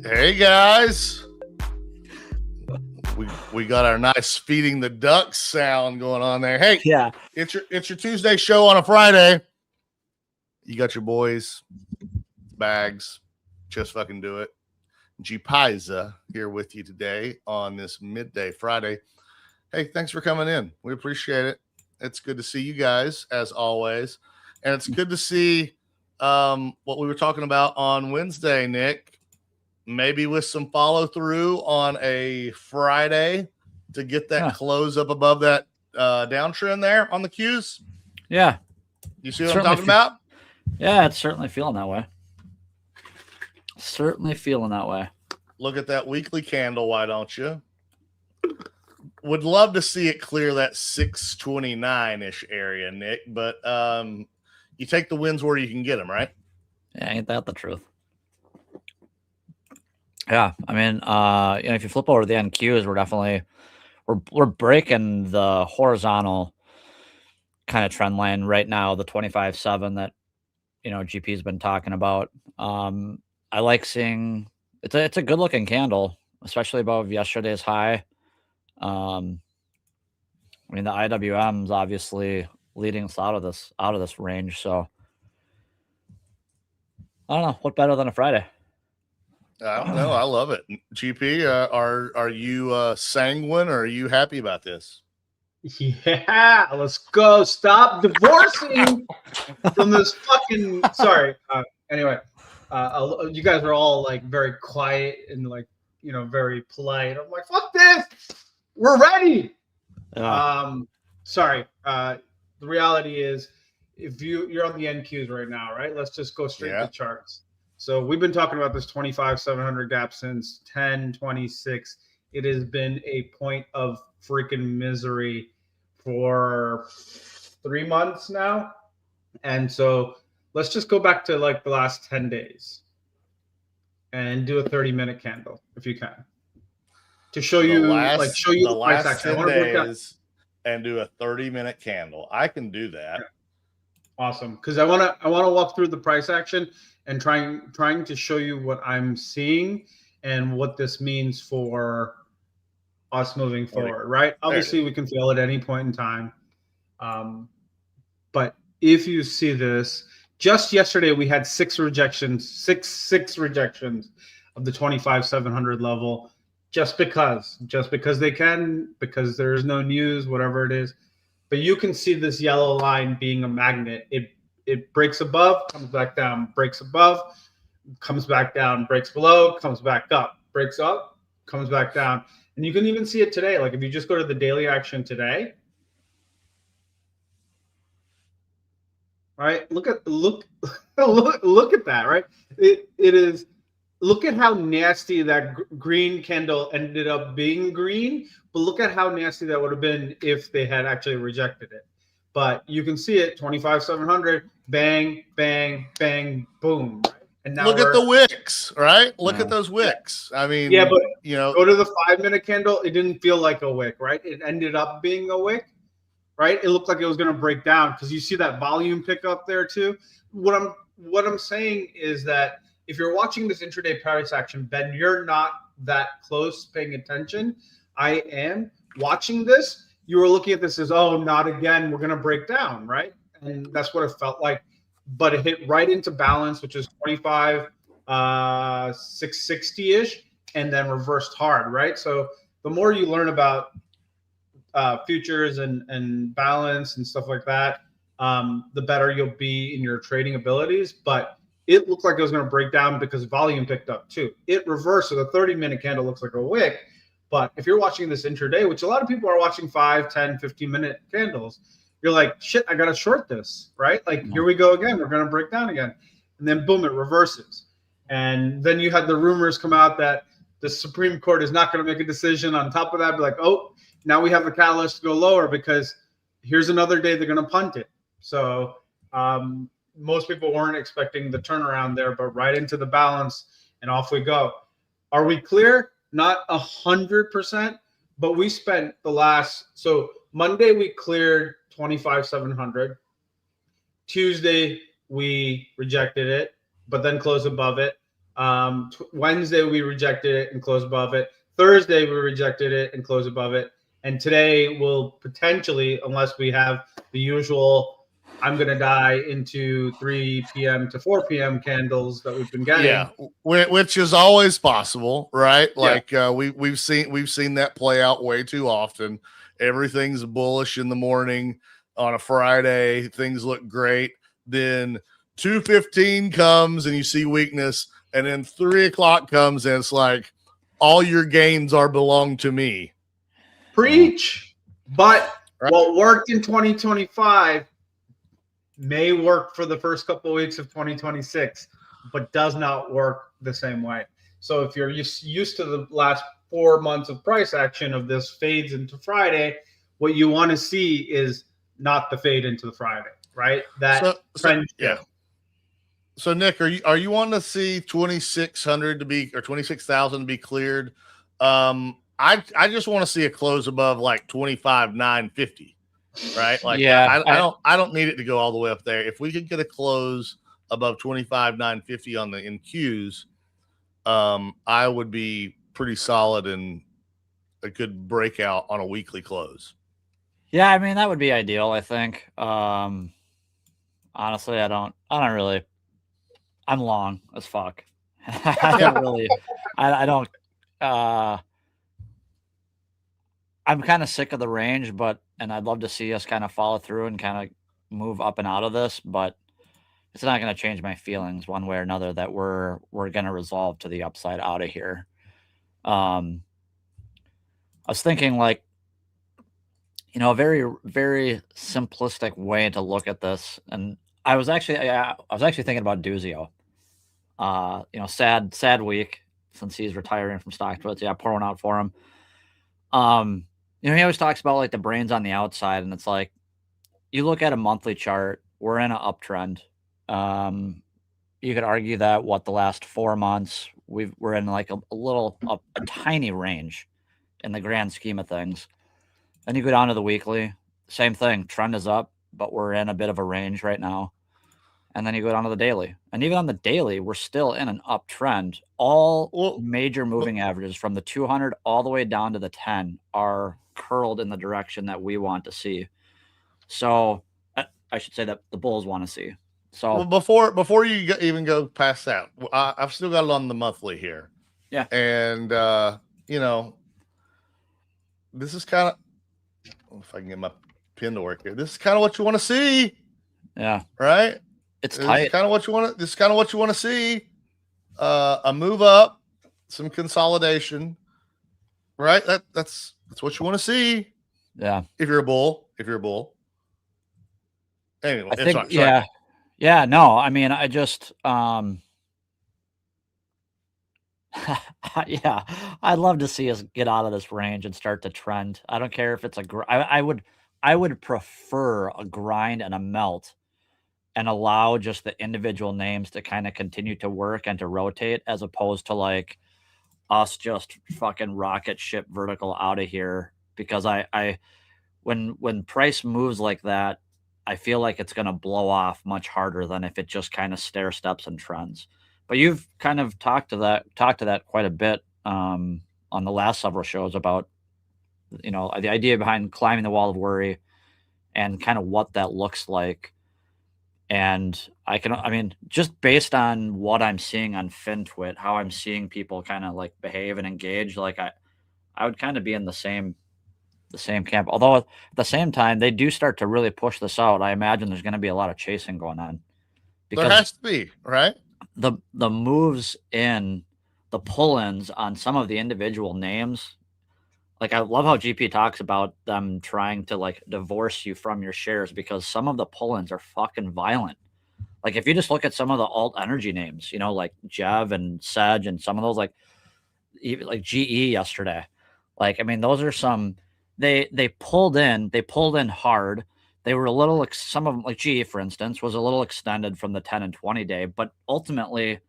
Hey guys, we got our nice feeding the ducks sound going on there. Hey, yeah, it's your Tuesday show on a Friday. You got your boys, Bags, just fucking do it. G Paiza here with you today on this midday Friday. Hey, thanks for coming in. We appreciate it. It's good to see you guys as always, and it's good to see what we were talking about on Wednesday, Nick. Maybe with some follow through on a Friday to get that close up above that downtrend there on the Qs. Yeah. You see what I'm talking about? Yeah, it's certainly feeling that way. Certainly feeling that way. Look at that weekly candle, why don't you? Would love to see it clear that 629-ish area, Nick, but you take the wins where you can get them, right? Yeah, ain't that the truth? Yeah, I mean, if you flip over to the NQs, we're definitely we're breaking the horizontal kind of trend line right now, the 25.7 that GP's been talking about. I like seeing it's a good looking candle, especially above yesterday's high. I mean, the IWM is obviously leading us out of this range, so I don't know what better than a Friday. I don't know. I love it. GP, are you sanguine or are you happy about this? Yeah, let's go. Stop divorcing from this fucking. Sorry. Anyway, you guys are all like very quiet and like very polite. I'm like, fuck this. We're ready. Sorry. The reality is, if you're on the NQs right now, right? Let's just go straight to charts. So we've been talking about this 25.700 gap since 10/26. It has been a point of freaking misery for 3 months now. And so let's just go back to like the last 10 days and do a 30-minute candle if you can. To show you the last price action. 10 days and do a 30-minute candle. I can do that. Awesome. Because I want to walk through the price action and trying to show you what I'm seeing and what this means for us moving forward, right? Obviously, we can fail at any point in time. But if you see this, just yesterday we had six rejections of the 25.700 level, just because they can, because there's no news, whatever it is. But you can see this yellow line being a magnet. It breaks above, comes back down, breaks above, comes back down, breaks below, comes back up, breaks up, comes back down. And you can even see it today. Like if you just go to the daily action today, right? Look at that, right? It is. Look at how nasty that green candle ended up being green, but look at how nasty that would have been if they had actually rejected it. But you can see it, 25.700, bang, bang, bang, boom. Right? And now look at the wicks, right? Look at those wicks. I mean, yeah, but go to the 5-minute candle. It didn't feel like a wick, right? It ended up being a wick, right? It looked like it was going to break down because you see that volume pick up there too. What I'm saying is that if you're watching this intraday price action, Ben, you're not that close paying attention. I am watching this. You were looking at this as, oh, not again. We're going to break down, right? And that's what it felt like. But it hit right into balance, which is 25, 660-ish. and then reversed hard, right? So the more you learn about futures and balance and stuff like that, the better you'll be in your trading abilities. But it looked like it was going to break down because volume picked up too. It reversed, so the 30-minute candle looks like a wick. But if you're watching this intraday, which a lot of people are watching 5, 10, 15-minute candles, you're like, shit, I got to short this, right? Like, here we go again. We're going to break down again. And then, boom, it reverses. And then you had the rumors come out that the Supreme Court is not going to make a decision. On top of that, be like, oh, now we have the catalyst to go lower because here's another day they're going to punt it. So most people weren't expecting the turnaround there, but right into the balance, and off we go. Are we clear? Not 100%, but we spent the last, so Monday we cleared 25,700. Tuesday we rejected it, but then closed above it. Wednesday we rejected it and closed above it. Thursday we rejected it and closed above it. And today we'll potentially, unless we have the usual I'm going to die into 3 p.m. to 4 p.m. candles that we've been getting. Yeah, which is always possible, right? Like we've seen that play out way too often. Everything's bullish in the morning on a Friday. Things look great. Then 2:15 comes and you see weakness, and then 3 o'clock comes and it's like all your gains are belong to me. Preach. But what worked in 2025 may work for the first couple of weeks of 2026, but does not work the same way. So if you're used to the last 4 months of price action of this fades into Friday, what you want to see is not the fade into the Friday, right? That trend. Yeah. So Nick, are you wanting to see 2,600 to be, or 26,000 to be cleared? I just want to see a close above like 25,950. Right? Like, yeah, I don't need it to go all the way up there. If we could get a close above 25,950 on the NQs, I would be pretty solid and a good breakout on a weekly close. Yeah, I mean, that would be ideal, I think. Honestly, I don't really, I'm long as fuck. I don't really, I don't, I'm kind of sick of the range, and I'd love to see us kind of follow through and kind of move up and out of this, but it's not going to change my feelings one way or another that we're going to resolve to the upside out of here. I was thinking, like, you know, a very, very simplistic way to look at this. And I was actually thinking about Duzio. You know, sad week since he's retiring from stock splits. Yeah, pour one out for him. You know, he always talks about like the brains on the outside, and it's like you look at a monthly chart, we're in an uptrend. You could argue that the last 4 months we're in like a tiny range in the grand scheme of things. Then you go down to the weekly, same thing. Trend is up, but we're in a bit of a range right now. And then you go down to the daily, and even on the daily, we're still in an uptrend. All major moving averages from the 200 all the way down to the 10 are curled in the direction that we want to see. So I should say that the bulls want to see. So before you even go past that, I've still got it on the monthly here. Yeah. And, you know, this is kind of, if I can get my pin to work here, this is kind of what you want to see. Yeah. Right? It's tight. This is kind of what you want to see. A move up, some consolidation. Right? That's what you want to see. Yeah. If you're a bull. Anyway, I think, yeah, no, I mean, I just, yeah, I'd love to see us get out of this range and start to trend. I don't care if it's I would prefer a grind and a melt and allow just the individual names to kind of continue to work and to rotate, as opposed to like us just fucking rocket ship vertical out of here. Because when price moves like that, I feel like it's going to blow off much harder than if it just kind of stair steps and trends. But you've kind of talked to that quite a bit on the last several shows about, you know, the idea behind climbing the wall of worry and kind of what that looks like. And I mean, just based on what I'm seeing on FinTwit, how I'm seeing people kind of like behave and engage, like I would kind of be in the same camp. Although at the same time, they do start to really push this out. I imagine there's going to be a lot of chasing going on There because has to be, right? the moves in the pull-ins on some of the individual names. Like, I love how GP talks about them trying to like divorce you from your shares because some of the pull-ins are fucking violent. Like, if you just look at some of the alt energy names, you know, like Jev and Sedge and some of those, like even like GE yesterday. Like, I mean, those are some they pulled in hard. They were a little some of them, like GE, for instance, was a little extended from the 10 and 20 day, but ultimately,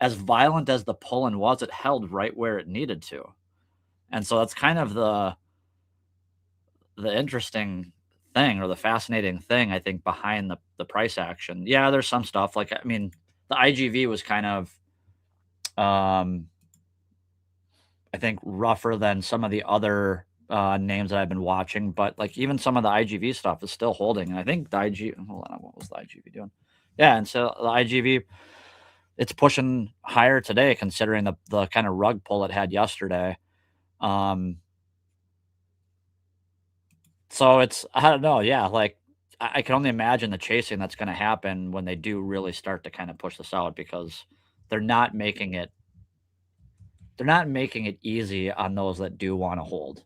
as violent as the pull-in was, it held right where it needed to. And so that's kind of the interesting thing, or the fascinating thing, I think, behind the price action. Yeah, there's some stuff like, I mean, the IGV was kind of I think rougher than some of the other names that I've been watching, but like even some of the IGV stuff is still holding. And I think the hold on, what was the IGV doing? Yeah, and so the IGV, it's pushing higher today considering the kind of rug pull it had yesterday. So it's, I don't know. Yeah. Like I can only imagine the chasing that's going to happen when they do really start to kind of push this out, because they're not making it easy on those that do want to hold.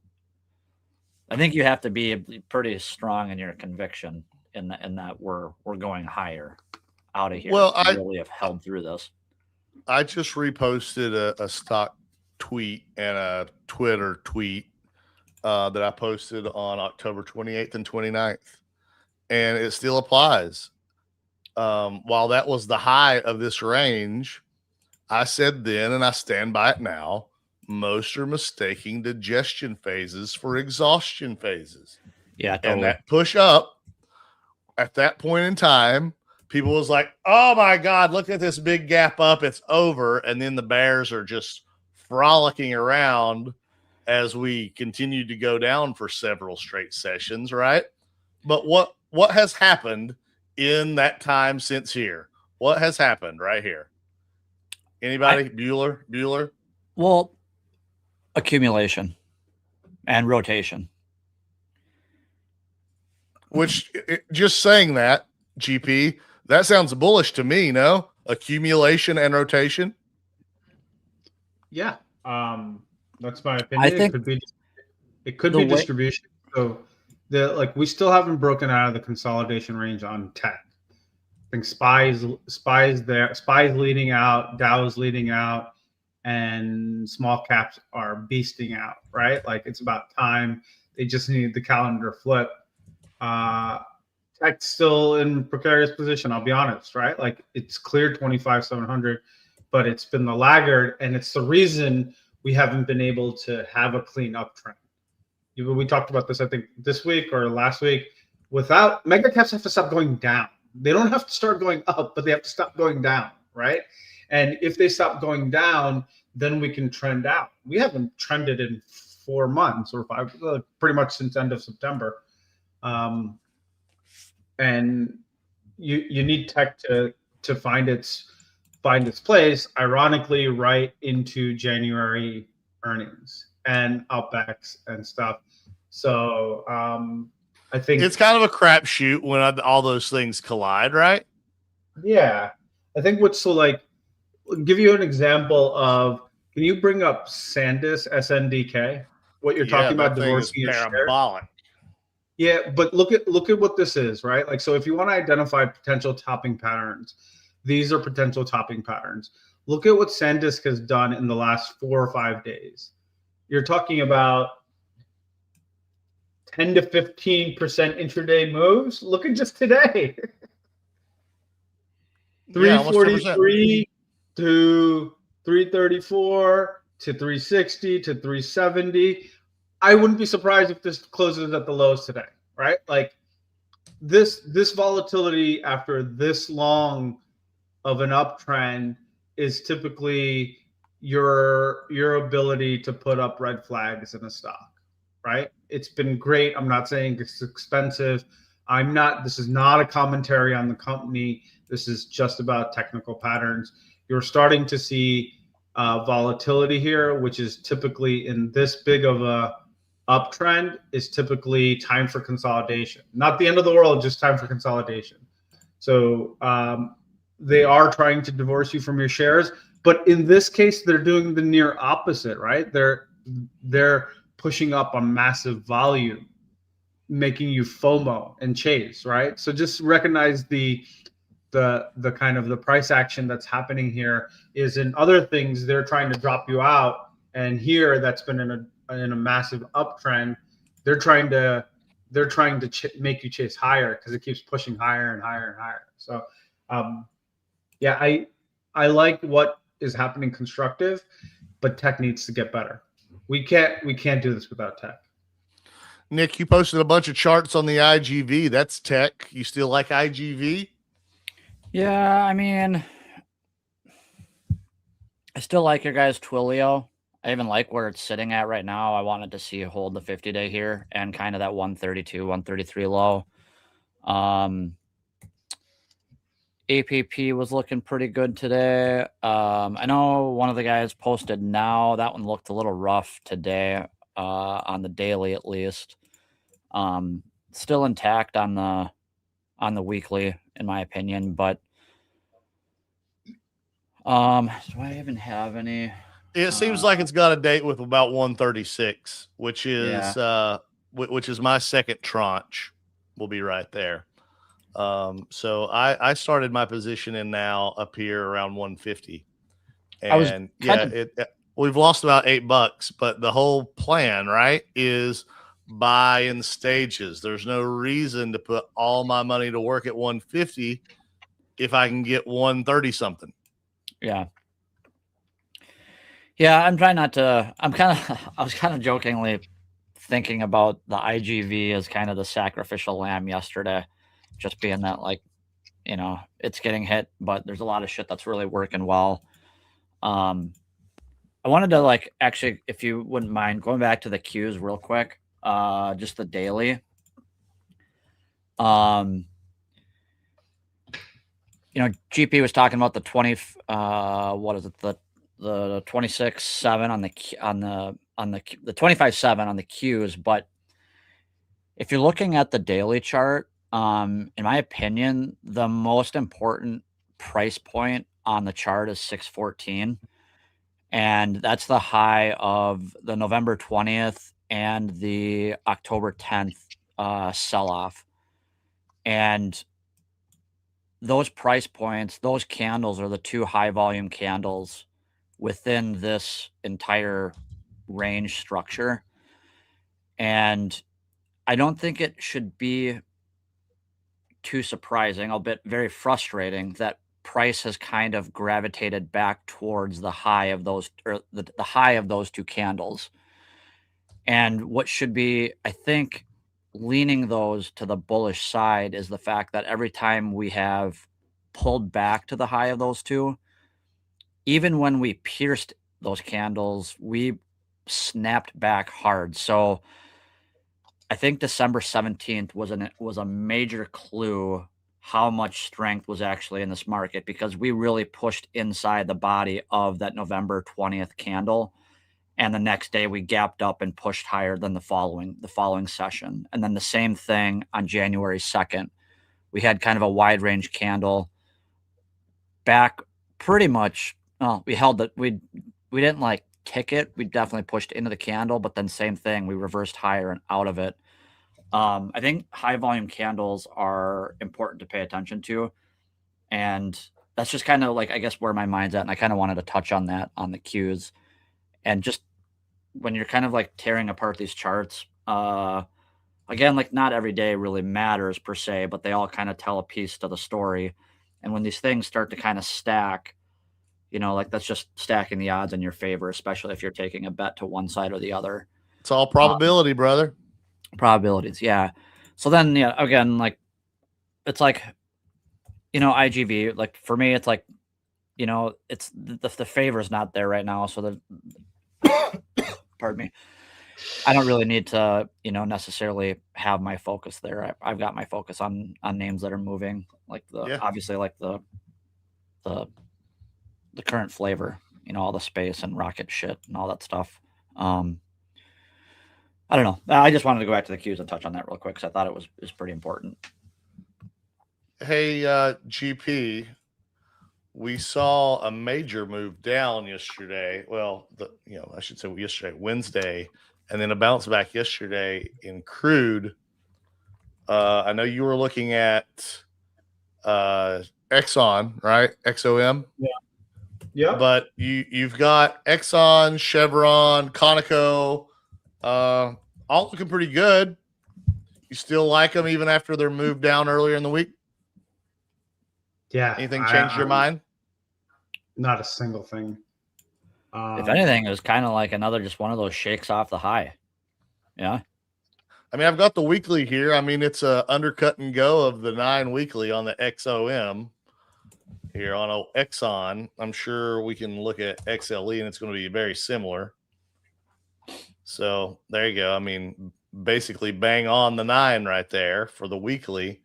I think you have to be pretty strong in your conviction in that we're going higher out of here. Well, I really have held through this. I just reposted a stock tweet and a Twitter tweet that I posted on October 28th and 29th, and it still applies. While that was the high of this range, I said then, and I stand by it now, most are mistaking digestion phases for exhaustion phases. Yeah, totally. And that push up at that point in time, people was like, oh my God, look at this big gap up. It's over. And then the bears are just frolicking around as we continue to go down for several straight sessions, right? But what has happened in that time since here? What has happened right here? Anybody? Bueller? Well, accumulation and rotation. Which, just saying that, GP, that sounds bullish to me, no? Accumulation and rotation? Yeah. That's my opinion. I think it could be distribution. So we still haven't broken out of the consolidation range on tech. I think SPY's leading out, Dow's leading out, and small caps are beasting out, right? Like, it's about time. They just need the calendar flip. Tech's still in precarious position, I'll be honest, right? Like, it's cleared 25,700, but it's been the laggard, and it's the reason we haven't been able to have a clean uptrend. We talked about this, I think, this week or last week. Without mega caps have to stop going down. They don't have to start going up, but they have to stop going down, right? And if they stop going down, then we can trend out. We haven't trended in 4 months or 5, pretty much since end of September. And you need tech to find its place, ironically, right into January earnings and UpX and stuff. So I think it's kind of a crapshoot when all those things collide, right? Yeah, I think what's so like. I'll give you an example of. Can you bring up SanDisk SNDK? What you're talking about, divorcing your parabolic. Yeah, but look at what this is, right? Like, so if you want to identify potential topping patterns, these are potential topping patterns. Look at what SanDisk has done in the last 4 or 5 days. You're talking about 10 to 15% intraday moves. Look at just today. 343 to 334 to 360 to 370. I wouldn't be surprised if this closes at the lows today, right? Like, this volatility after this long of an uptrend is typically your ability to put up red flags in a stock, right? It's been great. I'm not saying it's expensive. This is not a commentary on the company. This is just about technical patterns. You're starting to see volatility here, which is typically in this big of a uptrend is typically time for consolidation. Not the end of the world, just time for consolidation. So they are trying to divorce you from your shares, but in this case, they're doing the near opposite, right? They're pushing up on massive volume, making you FOMO and chase, right? So just recognize the kind of the price action that's happening here is in other things they're trying to drop you out, and here that's been in a massive uptrend. They're trying to make you chase higher because it keeps pushing higher and higher and higher. So yeah, I like what is happening constructive, but tech needs to get better. We can't do this without tech. Nick, you posted a bunch of charts on the IGV. That's tech. You still like IGV? Yeah, I mean, I still like your guys' Twilio. I even like where it's sitting at right now. I wanted to see it hold the 50-day here and kind of that 132, 133 low. APP was looking pretty good today. I know one of the guys posted now. That one looked a little rough today on the daily at least. Still intact on the weekly, in my opinion, but do I even have any? It seems like it's got a date with about 136, which is which is my second tranche. Will be right there. So I started my position in now up here around 150, and we've lost about $8, but the whole plan, right, is buy in stages. There's no reason to put all my money to work at 150 if I can get 130 something. Yeah. Yeah, I'm trying not to. I was kind of jokingly thinking about the IGV as kind of the sacrificial lamb yesterday, just being that, like, you know, it's getting hit, but there's a lot of shit that's really working well. I wanted to, like, actually, if you wouldn't mind going back to the Qs real quick, just the daily. You know, GP was talking about the 20. What is it? The 26.7 on the 25.7 on the Qs. But if you're looking at the daily chart, in my opinion, the most important price point on the chart is 614. And that's the high of the November 20th and the October 10th sell-off. And those price points, those candles are the two high volume candles within this entire range structure. And I don't think it should be too surprising, albeit very frustrating, that price has kind of gravitated back towards the high of those, or the high of those two candles. And what should be, I think, leaning those to the bullish side is the fact that every time we have pulled back to the high of those two, even when we pierced those candles, we snapped back hard. So I think December 17th was a major clue how much strength was actually in this market, because we really pushed inside the body of that November 20th candle. And the next day we gapped up and pushed higher than the following session. And then the same thing on January 2nd. We had kind of a wide range candle back pretty much. Well, we held it. We didn't like kick it. We definitely pushed into the candle, but then same thing. We reversed higher and out of it. I think high volume candles are important to pay attention to. And that's just kind of like, I guess, where my mind's at. And I kind of wanted to touch on that on the Qs. And just when you're kind of like tearing apart these charts, again, like not every day really matters per se, but they all kind of tell a piece to the story. And when these things start to kind of stack, you know, like that's just stacking the odds in your favor, especially if you're taking a bet to one side or the other. It's all probability, brother. Probabilities, yeah. So then, yeah, again, like it's like, you know, IGV, like for me, it's like, you know, it's the favor's not there right now. So the pardon me. I don't really need to, necessarily have my focus there. I've got my focus on names that are moving, like obviously like the current flavor, all the space and rocket shit and all that stuff. I don't know. I just wanted to go back to the Qs and touch on that real quick because I thought it was pretty important. Hey, GP, we saw a major move down yesterday. Well, I should say yesterday, Wednesday, and then a bounce back yesterday in crude. I know you were looking at Exxon, right? XOM. Yeah. Yeah. But you've got Exxon, Chevron, Conoco, all looking pretty good. You still like them even after their move down earlier in the week? Yeah. Anything changed your mind? Not a single thing. If anything, it was kind of like just one of those shakes off the high. Yeah. I mean, I've got the weekly here. I mean, it's a undercut and go of the 9 weekly on the XOM here on Exxon. I'm sure we can look at XLE and it's going to be very similar. So there you go. I mean, basically bang on the 9 right there for the weekly.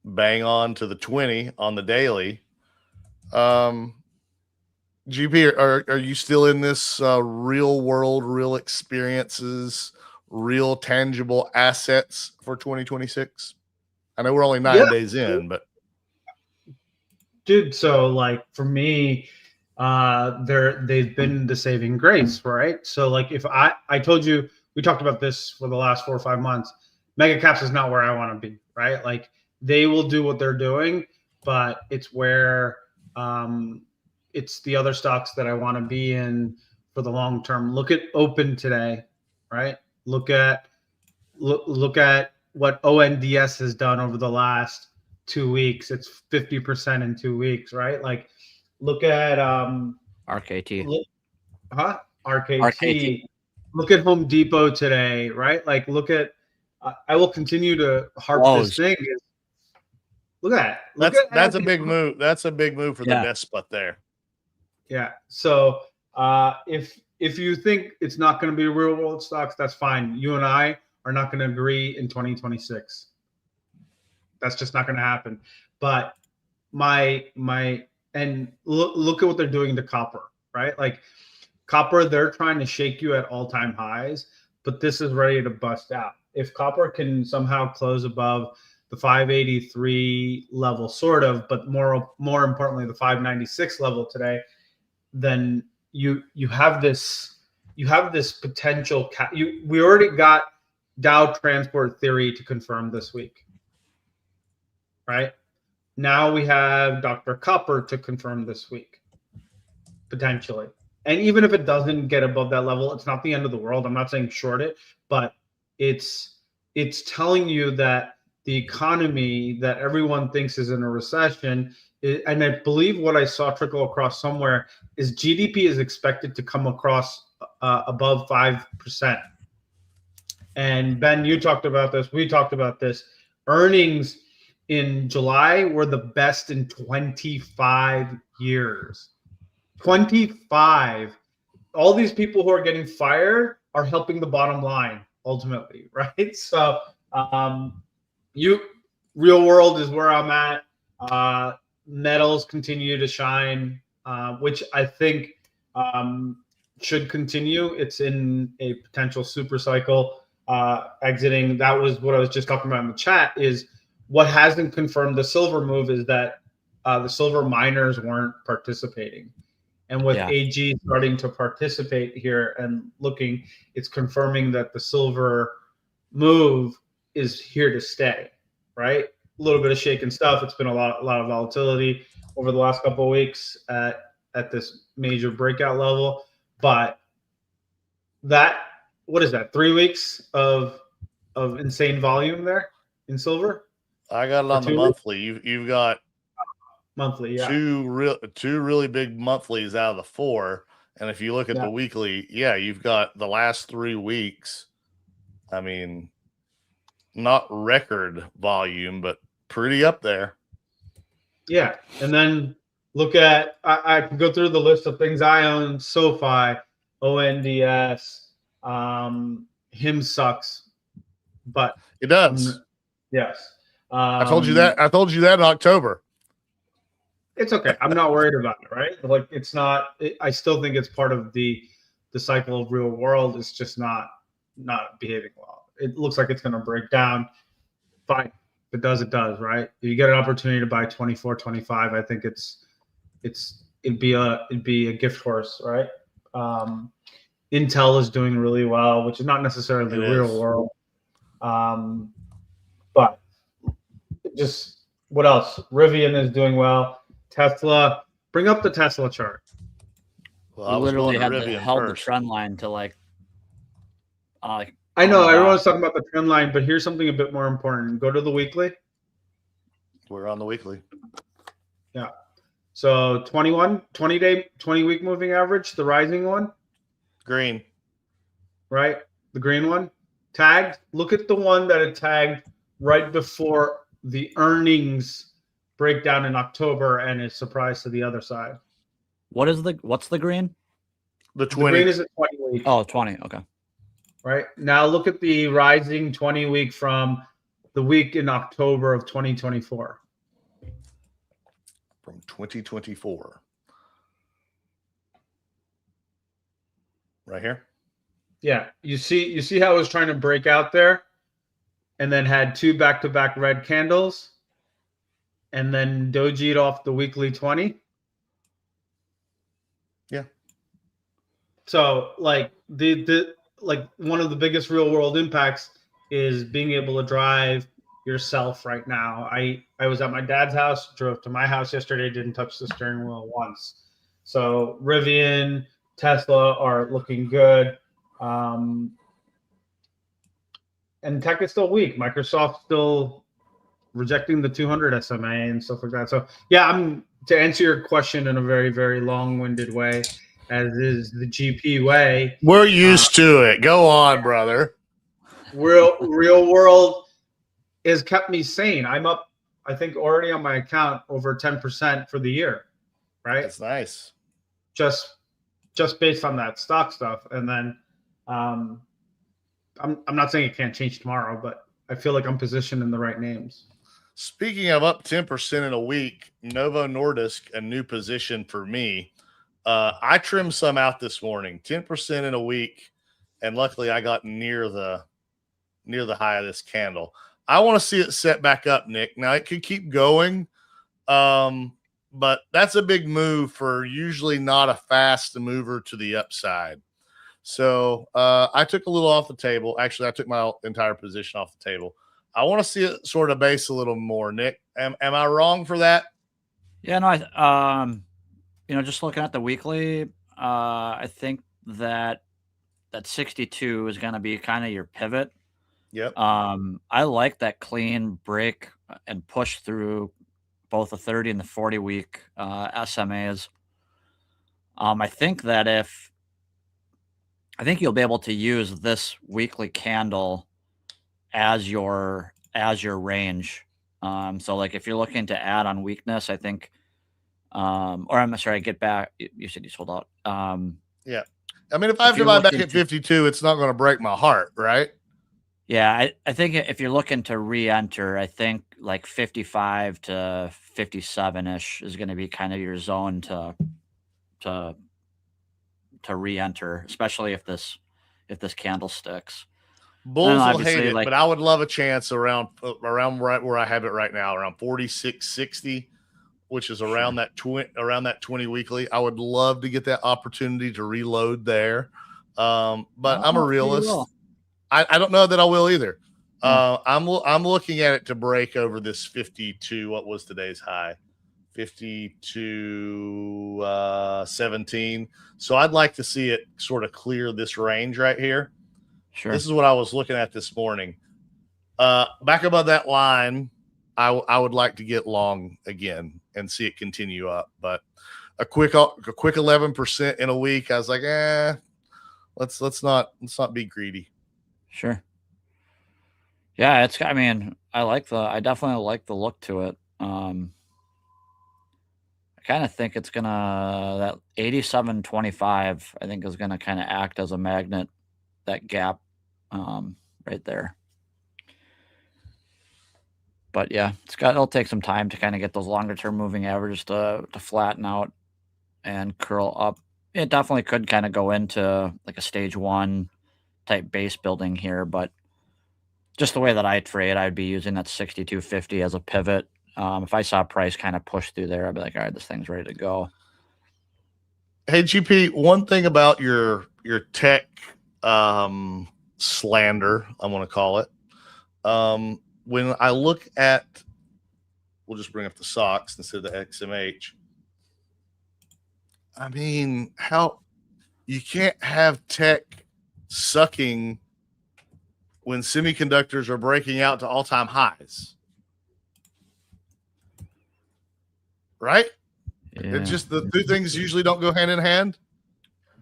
Bang on to the 20 on the daily. GP, are you still in this real world, real experiences, real tangible assets for 2026? I know we're only 9 days in, but dude, so like for me, they've been the saving grace, right? So like if I told you, we talked about this for the last 4 or 5 months, mega caps is not where I want to be, right? Like they will do what they're doing, but it's where it's the other stocks that I want to be in for the long term. Look at Open today, right? Look at what ONDS has done over the last 2 weeks. It's 50% in 2 weeks, right? Like look at RKT. RKT. Look at Home Depot today, right? Like look at I will continue to harp this thing. Look at that. That's a big move. That's a big move for the best spot there. Yeah. So if you think it's not going to be real world stocks, that's fine. You and I are not going to agree in 2026. That's just not going to happen. But and look at what they're doing to copper, right? Like copper, they're trying to shake you at all-time highs, but this is ready to bust out. If copper can somehow close above the 583 level, sort of, but more importantly, the 596 level today, then you have this potential. We already got Dow transport theory to confirm this week, right? Now we have Dr. Copper to confirm this week, potentially. And even if it doesn't get above that level, it's not the end of the world. I'm not saying short it, but it's telling you that the economy that everyone thinks is in a recession, and I believe what I saw trickle across somewhere is GDP is expected to come across above 5%. And Ben, you talked about this. We talked about this. Earnings in July were the best in 25 years. 25. All these people who are getting fired are helping the bottom line ultimately, right? So real world is where I'm at. Metals continue to shine, which I think should continue. It's in a potential super cycle exiting. That was what I was just talking about in the chat. Is what hasn't confirmed the silver move is that the silver miners weren't participating. And with AG starting to participate here and looking, it's confirming that the silver move is here to stay, right? A little bit of shaking stuff. It's been a lot of volatility over the last couple of weeks at this major breakout level. But what is that? 3 weeks of insane volume there in silver? I got it on the monthly. You've got monthly, two really big monthlies out of the 4. And if you look at the weekly, you've got the last 3 weeks. I mean, not record volume, but pretty up there. Yeah. And then look at, I can go through the list of things I own: SoFi, ONDS, Him sucks, but It does. Yes. I told you that. I told you that in October. It's okay. I'm not worried about it, right? Like it's not. I still think it's part of the cycle of real world. It's just not behaving well. It looks like it's going to break down. Fine. If it does, it does, right? If you get an opportunity to buy 24, 25, I think it'd be a gift horse, right? Intel is doing really well, which is not necessarily real world. But just what else? Rivian is doing well. Tesla, bring up the Tesla chart. Well, I literally had to held the trend line to like. I know everyone's talking about the trend line, but here's something a bit more important. Go to the weekly. We're on the weekly. Yeah. So 20 week moving average, the rising one. Green. Right? The green one. Tagged. Look at the one that it tagged right before the earnings breakdown in October and is surprise to the other side. What's the green? The 20. The green is a 20 week. Oh, 20. Okay. Right. Now look at the rising 20 week from the week in October of 2024. From 2024. Right here. Yeah. You see how it was trying to break out there and then had two back-to-back red candles and then dojied off the weekly 20. Yeah. So like like one of the biggest real world impacts is being able to drive yourself right now. I was at my dad's house, drove to my house yesterday, didn't touch the steering wheel once. So Rivian, Tesla are looking good. And tech is still weak. Microsoft still rejecting the 200 SMA and stuff like that. So yeah, to answer your question in a very, very long-winded way, as is the GP way. We're used to it. Go on, brother. Real world has kept me sane. I'm up, I think, already on my account over 10% for the year. Right? That's nice. Just based on that stock stuff. And then I'm not saying it can't change tomorrow, but I feel like I'm positioned in the right names. Speaking of up 10% in a week, Novo Nordisk, a new position for me. I trimmed some out this morning, 10% in a week, and luckily I got near the high of this candle. I want to see it set back up, Nick. Now it could keep going, but that's a big move for usually not a fast mover to the upside. So I took a little off the table. Actually, I took my entire position off the table. I want to see it sort of base a little more, Nick. Am I wrong for that? Yeah, no, just looking at the weekly, I think that 62 is going to be kind of your pivot. Yep. I like that clean break and push through both the 30 and the 40 week SMAs. I think you'll be able to use this weekly candle as your range. So like if you're looking to add on weakness, I think, or I'm sorry, get back. You said you sold out. Yeah. I mean, if I have to buy back at 52, it's not going to break my heart, right? Yeah. I think if you're looking to re-enter, I think like 55 to 57-ish is going to be kind of your zone to re-enter, especially if this candle sticks. Bulls will hate it, but I would love a chance around right where I have it right now, around 46.60, which is around that 20 weekly. I would love to get that opportunity to reload there, but I'm a realist. I don't know that I will either. I'm looking at it to break over this 52. What was today's high? 52.17. So I'd like to see it sort of clear this range right here. Sure. This is what I was looking at this morning. Back above that line, I would like to get long again and see it continue up. But a quick 11% in a week, I was like, let's not be greedy. Sure. Yeah, I definitely like the look to it. I kind of think it's gonna, that 87.25, I think is gonna kind of act as a magnet gap right there. But yeah, it'll take some time to kind of get those longer term moving averages to flatten out and curl up. It definitely could kind of go into like a stage 1 type base building here, but just the way that I trade, I'd be using that 62.50 as a pivot. If I saw price kind of push through there, I'd be like, all right, this thing's ready to go. Hey, GP, one thing about your tech slander, I want to call it. When I look at, we'll just bring up the SOX instead of the XMH. I mean, how you can't have tech sucking when semiconductors are breaking out to all-time highs. Right? Yeah. It's just the two things usually don't go hand in hand.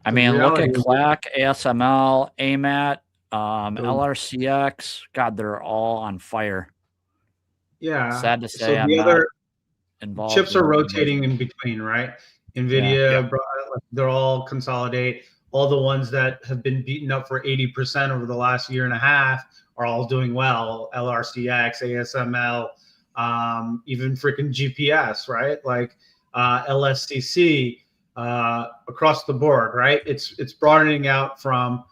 I mean, look at CLAC, ASML, AMAT, LRCX. God, they're all on fire. Yeah. Sad to say, So I'm the not other involved. Chips are rotating in between, right? NVIDIA, they're all consolidate. All the ones that have been beaten up for 80% over the last year and a half are all doing well. LRCX, ASML, even freaking GPS, right? Like LSCC, across the board, right? It's broadening out from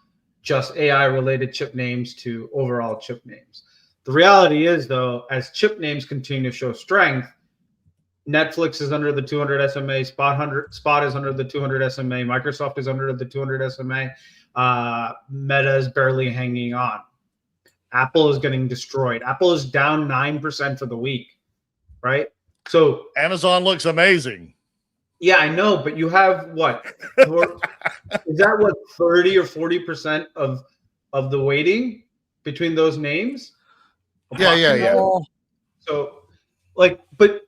just AI related chip names to overall chip names. The reality is, though, as chip names continue to show strength, Netflix is under the 200 SMA, Spot is under the 200 SMA, Microsoft is under the 200 SMA, Meta is barely hanging on. Apple is getting destroyed. Apple is down 9% for the week, right? So Amazon looks amazing. Yeah, I know, but you have what? Is that what 30 or 40% of the weighting between those names? Yeah. So, like, but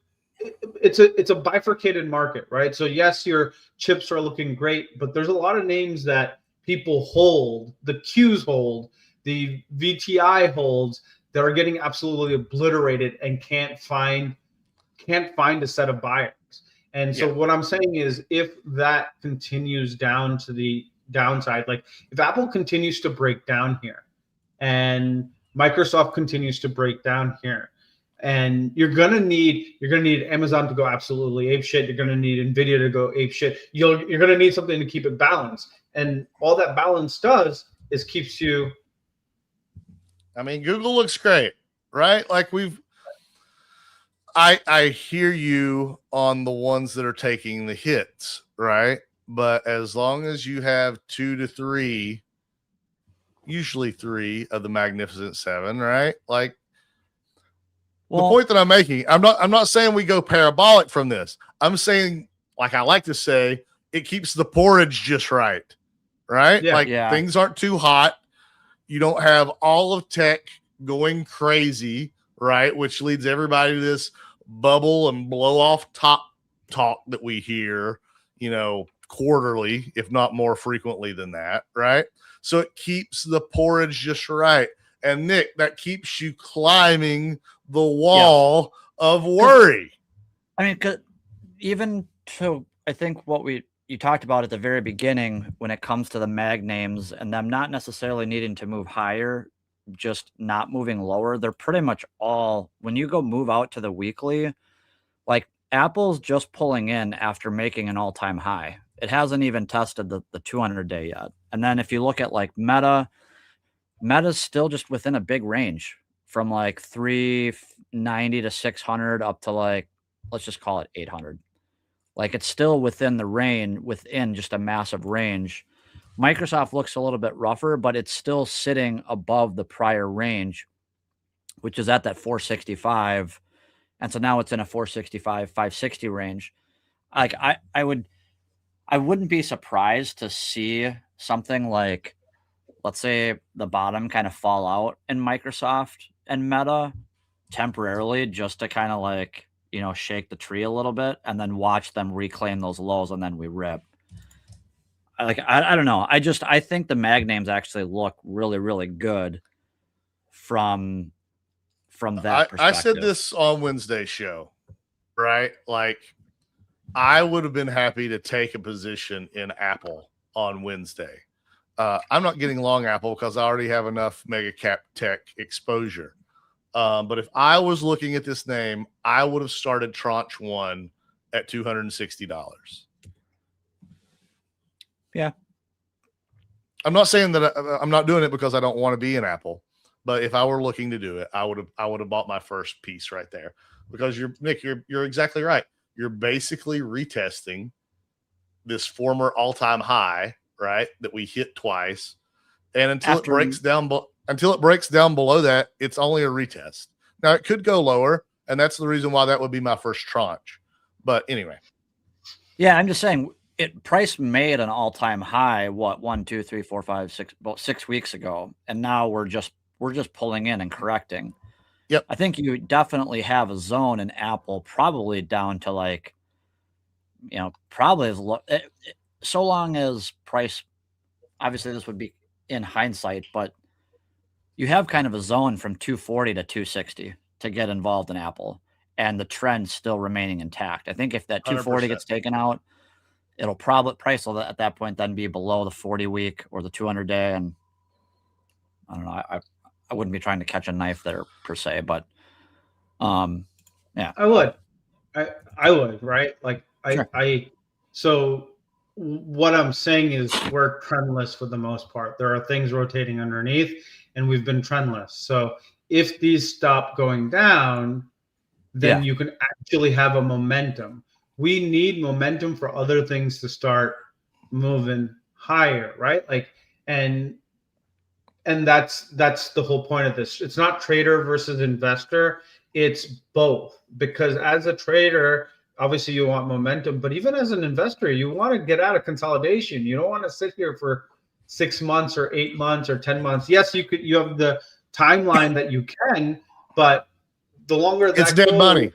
it's a bifurcated market, right? So yes, your chips are looking great, but there's a lot of names that people hold, the Qs hold, the VTI holds, that are getting absolutely obliterated and can't find a set of buyers. And so what I'm saying is, if that continues down to the downside, like if Apple continues to break down here and Microsoft continues to break down here, and you're gonna need Amazon to go absolutely ape shit. You're gonna need NVIDIA to go ape shit. You're gonna need something to keep it balanced, and all that balance does is keeps you. I mean, Google looks great, right? Like I hear you on the ones that are taking the hits, right? But as long as you have 2 to 3, usually 3 of the Magnificent Seven, right? Like, the point that I'm making, I'm not saying we go parabolic from this. I'm saying, like I like to say, it keeps the porridge just right? Things aren't too hot. You don't have all of tech going crazy, right? Which leads everybody to this bubble and blow off top talk that we hear, quarterly, if not more frequently than that, right? So it keeps the porridge just right. And Nick, that keeps you climbing the wall of worry. I mean, even to, I think what you talked about at the very beginning, when it comes to the mag names and them not necessarily needing to move higher, just not moving lower, they're pretty much all, when you go move out to the weekly, like Apple's just pulling in after making an all-time high. It hasn't even tested the 200-day yet. And then if you look at like Meta's still just within a big range from like 390 to 600 up to like, let's just call it 800. Like it's still within the range, within just a massive range. Microsoft looks a little bit rougher, but it's still sitting above the prior range, which is at that 465. And so now it's in a 465, 560 range. Like I wouldn't be surprised to see something like, let's say, the bottom kind of fall out in Microsoft and Meta temporarily, just to kind of like, shake the tree a little bit and then watch them reclaim those lows and then we rip. I don't know. I think the mag names actually look really, really good from that perspective. I said this on Wednesday's show, right? Like, I would have been happy to take a position in Apple on Wednesday. I'm not getting long Apple because I already have enough mega cap tech exposure. But if I was looking at this name, I would have started tranche 1 at $260. Yeah. I'm not saying that I'm not doing it because I don't want to be in Apple, but if I were looking to do it, I would have bought my first piece right there, because you're exactly right. You're basically retesting this former all-time high, right, that we hit twice, and until it breaks down below that, it's only a retest. Now it could go lower, and that's the reason why that would be my first tranche. But anyway, yeah, I'm just saying price made an all-time high. What, 1, 2, 3, 4, 5, 6, about 6 weeks ago, and now we're just pulling in and correcting. Yep. I think you definitely have a zone in Apple, probably down to like, probably as low, so long as price. Obviously, this would be in hindsight, but you have kind of a zone from 240 to 260 to get involved in Apple, and the trend still remaining intact. I think if that 240 gets taken out, it'll probably price will at that point then be below the 40-week or the 200-day, and I don't know. I wouldn't be trying to catch a knife there per se, but yeah, I would, right? Like Sure. So what I'm saying is we're trendless for the most part. There are things rotating underneath, and we've been trendless. So if these stop going down, then you can actually have a momentum. We need momentum for other things to start moving higher, right? Like, and that's the whole point of this. It's not trader versus investor. It's both, because as a trader, obviously you want momentum, but even as an investor, you want to get out of consolidation. You don't want to sit here for 6 months or 8 months or 10 months. Yes, you have the timeline that you can, but the longer that it's dead money.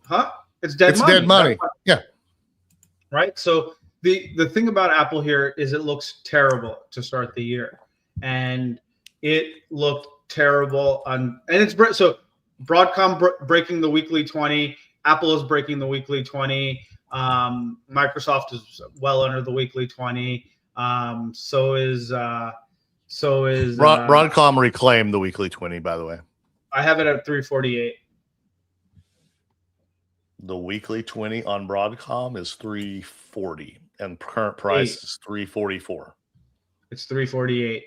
Huh? It's dead money. Dead money. Yeah. Right. So the thing about Apple here is it looks terrible to start the year, and it looked terrible and it's so Broadcom breaking the weekly 20, Apple is breaking the weekly 20, Microsoft is well under the weekly 20, so is Broadcom reclaimed the weekly 20, by the way. I have it at 348. The weekly 20 on Broadcom is 340, and current price is 344. It's 348.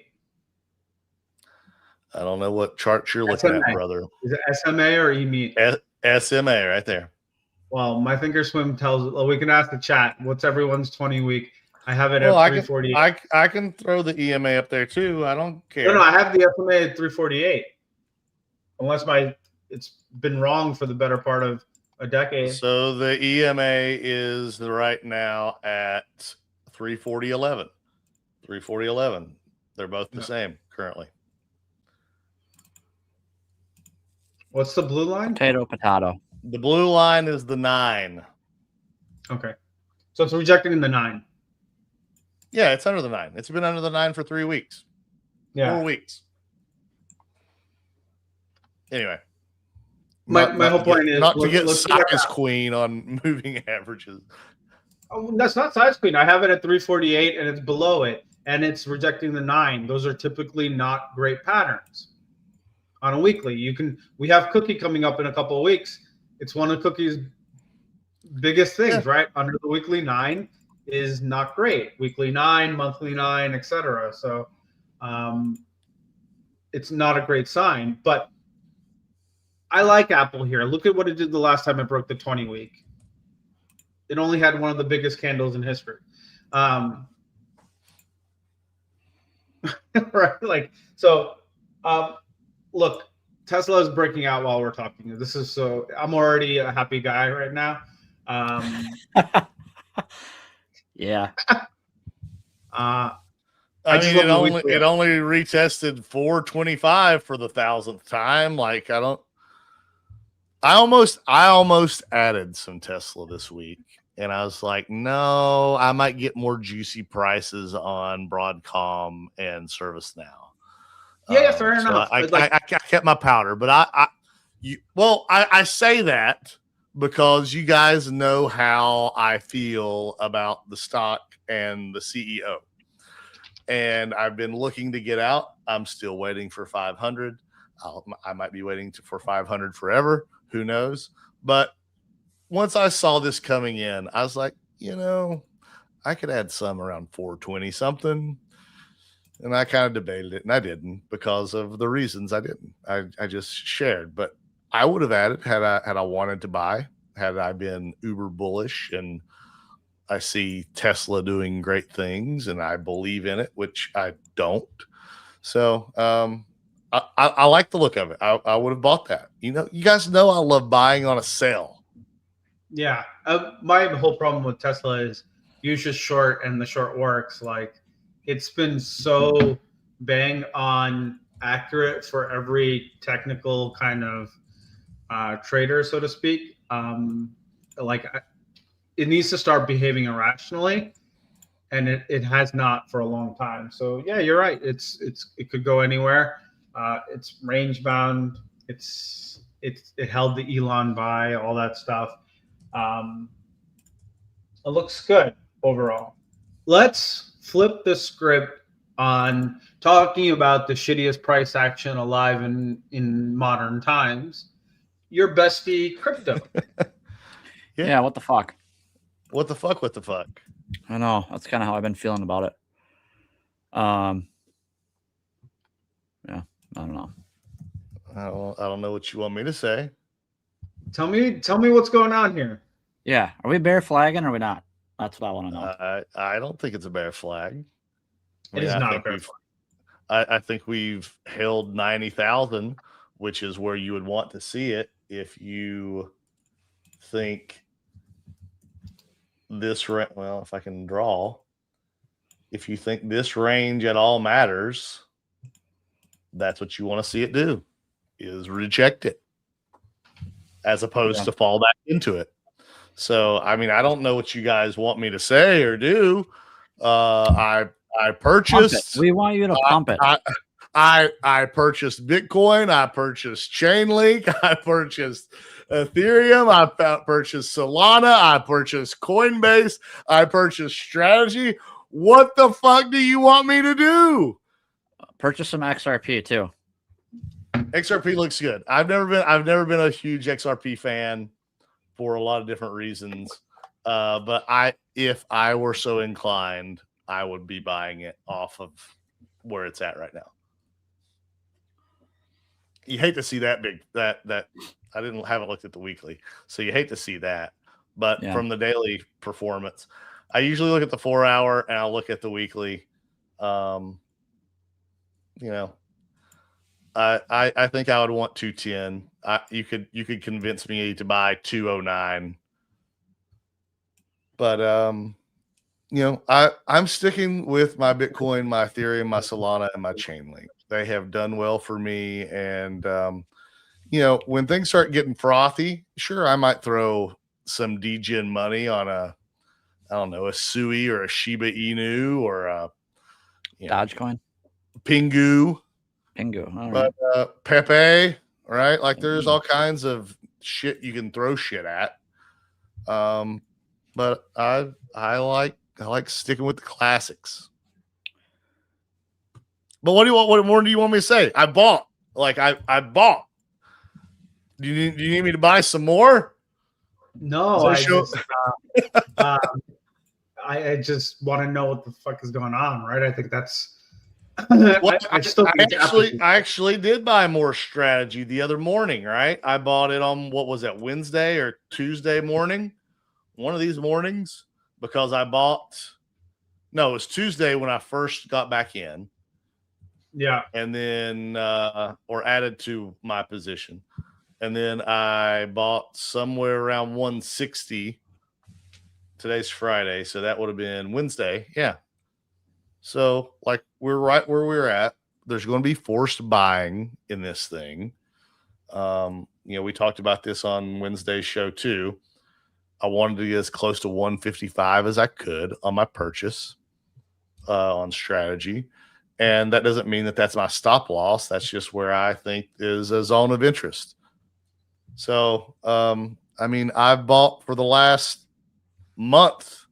I don't know what chart you're looking at, brother. Is it SMA or EME? SMA right there. Well, my thinkorswim tells. Well, we can ask the chat. What's everyone's 20 week? I have it at 348. I can throw the EMA up there too. I don't care. No, I have the SMA at 348. Unless it's been wrong for the better part of a decade. So the EMA is right now at 340.11. 340.11. They're both the same currently. What's the blue line? Potato. The blue line is the 9. Okay. So it's rejecting in the 9. Yeah, it's under the 9. It's been under the 9 for 3 weeks. Yeah. 4 weeks. Anyway. My whole point is not to get size queen on moving averages. Oh, that's not size queen. I have it at 348 and it's below it, and it's rejecting the 9. Those are typically not great patterns. On a weekly, we have Cookie coming up in a couple of weeks. It's one of Cookie's biggest things, right? Under the weekly 9 is not great. Weekly 9, monthly 9, etc. So it's not a great sign. But I like Apple here. Look at what it did the last time it broke the 20 week. It only had one of the biggest candles in history. Right? Like, so look, Tesla is breaking out while we're talking. I'm already a happy guy right now. Yeah. I mean, it only retested 425 for the 1,000th time. Like, I almost added some Tesla this week, and I was like, no, I might get more juicy prices on Broadcom and ServiceNow. Yeah, fair enough. I kept my powder, but I say that because you guys know how I feel about the stock and the CEO. and I've been looking to get out. I'm still waiting for 500. I might be waiting for 500 forever. Who knows? But once I saw this coming in, I was like, I could add some around 420 something. And I kind of debated it, and I didn't because of the reasons I didn't. I just shared, but I would have added had I wanted to buy, had I been uber bullish, and I see Tesla doing great things, and I believe in it, which I don't. So I like the look of it. I would have bought that. You guys know I love buying on a sale. Yeah, my whole problem with Tesla is you just short, and the short works. Like, it's been so bang on accurate for every technical kind of trader, so to speak. It needs to start behaving irrationally, and it has not for a long time. So yeah, you're right. It could go anywhere. It's range bound. It held the Elon buy, all that stuff. It looks good overall. Let's flip the script on talking about the shittiest price action alive in modern times. Your bestie crypto. Yeah, what the fuck? What the fuck? What the fuck? I know. That's kind of how I've been feeling about it. Yeah, I don't know. I don't know what you want me to say. Tell me what's going on here. Yeah, are we bear flagging or are we not? That's what I want to know. I don't think it's a bear flag. It is not a bear flag. I think we've held 90,000, which is where you would want to see it if you think this if I can draw, if you think this range at all matters, that's what you want to see it do, is reject it as opposed to fall back into it. So, I mean, I don't know what you guys want me to say or do. I purchased. We want you to pump it. I purchased Bitcoin. I purchased Chainlink. I purchased Ethereum. I purchased Solana. I purchased Coinbase. I purchased Strategy. What the fuck do you want me to do? Purchase some XRP too. XRP looks good. I've never been a huge XRP fan for a lot of different reasons. But if I were so inclined, I would be buying it off of where it's at right now. You hate to see that I haven't looked at the weekly, so you hate to see that. But from the daily performance, I usually look at the 4 hour and I'll look at the weekly. I think I would want 210. You could convince me to buy 209. But I'm sticking with my Bitcoin, my Ethereum, my Solana, and my Chainlink. They have done well for me, and when things start getting frothy, sure, I might throw some degen money on a Sui or a Shiba Inu or a Dogecoin, Pingu. All right. But Pepe, right? Like there's all kinds of shit you can throw shit at. But I like sticking with the classics. But what more do you want me to say? I bought. I bought. Do you need me to buy some more? No, I just want to know what the fuck is going on, right? I think that's I actually did buy more Strategy the other morning, right? I bought it on, what was that, Wednesday or Tuesday morning? One of these mornings, because it was Tuesday when I first got back in. Yeah. And then or added to my position. And then I bought somewhere around 160. Today's Friday, so that would have been Wednesday. Yeah. So, we're right where we're at. There's going to be forced buying in this thing. We talked about this on Wednesday's show too. I wanted to get as close to 155 as I could on my purchase on Strategy. And that doesn't mean that that's my stop loss. That's just where I think is a zone of interest. So, I've bought for the last month.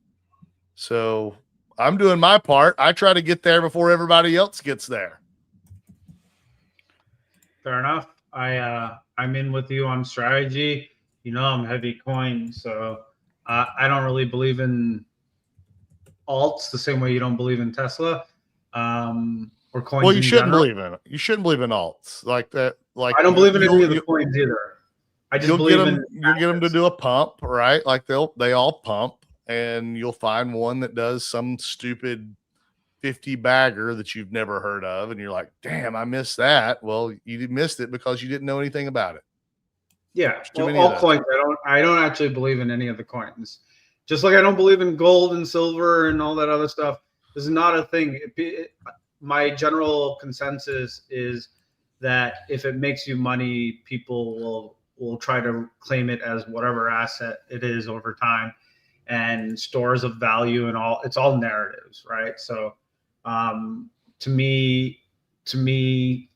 So I'm doing my part. I try to get there before everybody else gets there. Fair enough. I'm in with you on strategy. You know, I'm heavy coin, so I don't really believe in alts the same way you don't believe in Tesla, or coins. Well, you in shouldn't general. believe in it. You shouldn't believe in alts like that. Like I don't believe in any of the coins either. I just believe in. You'll get them to do a pump, right? Like they all pump, and you'll find one that does some stupid 50 bagger that you've never heard of, and you're like, damn, I missed that. Well, you missed it because you didn't know anything about it. Yeah, well, all coins. I don't actually believe in any of the coins. Just like I don't believe in gold and silver and all that other stuff. This is not a thing. My general consensus is that if it makes you money, people will try to claim it as whatever asset it is over time, and stores of value and all. It's all narratives, right? So, to me,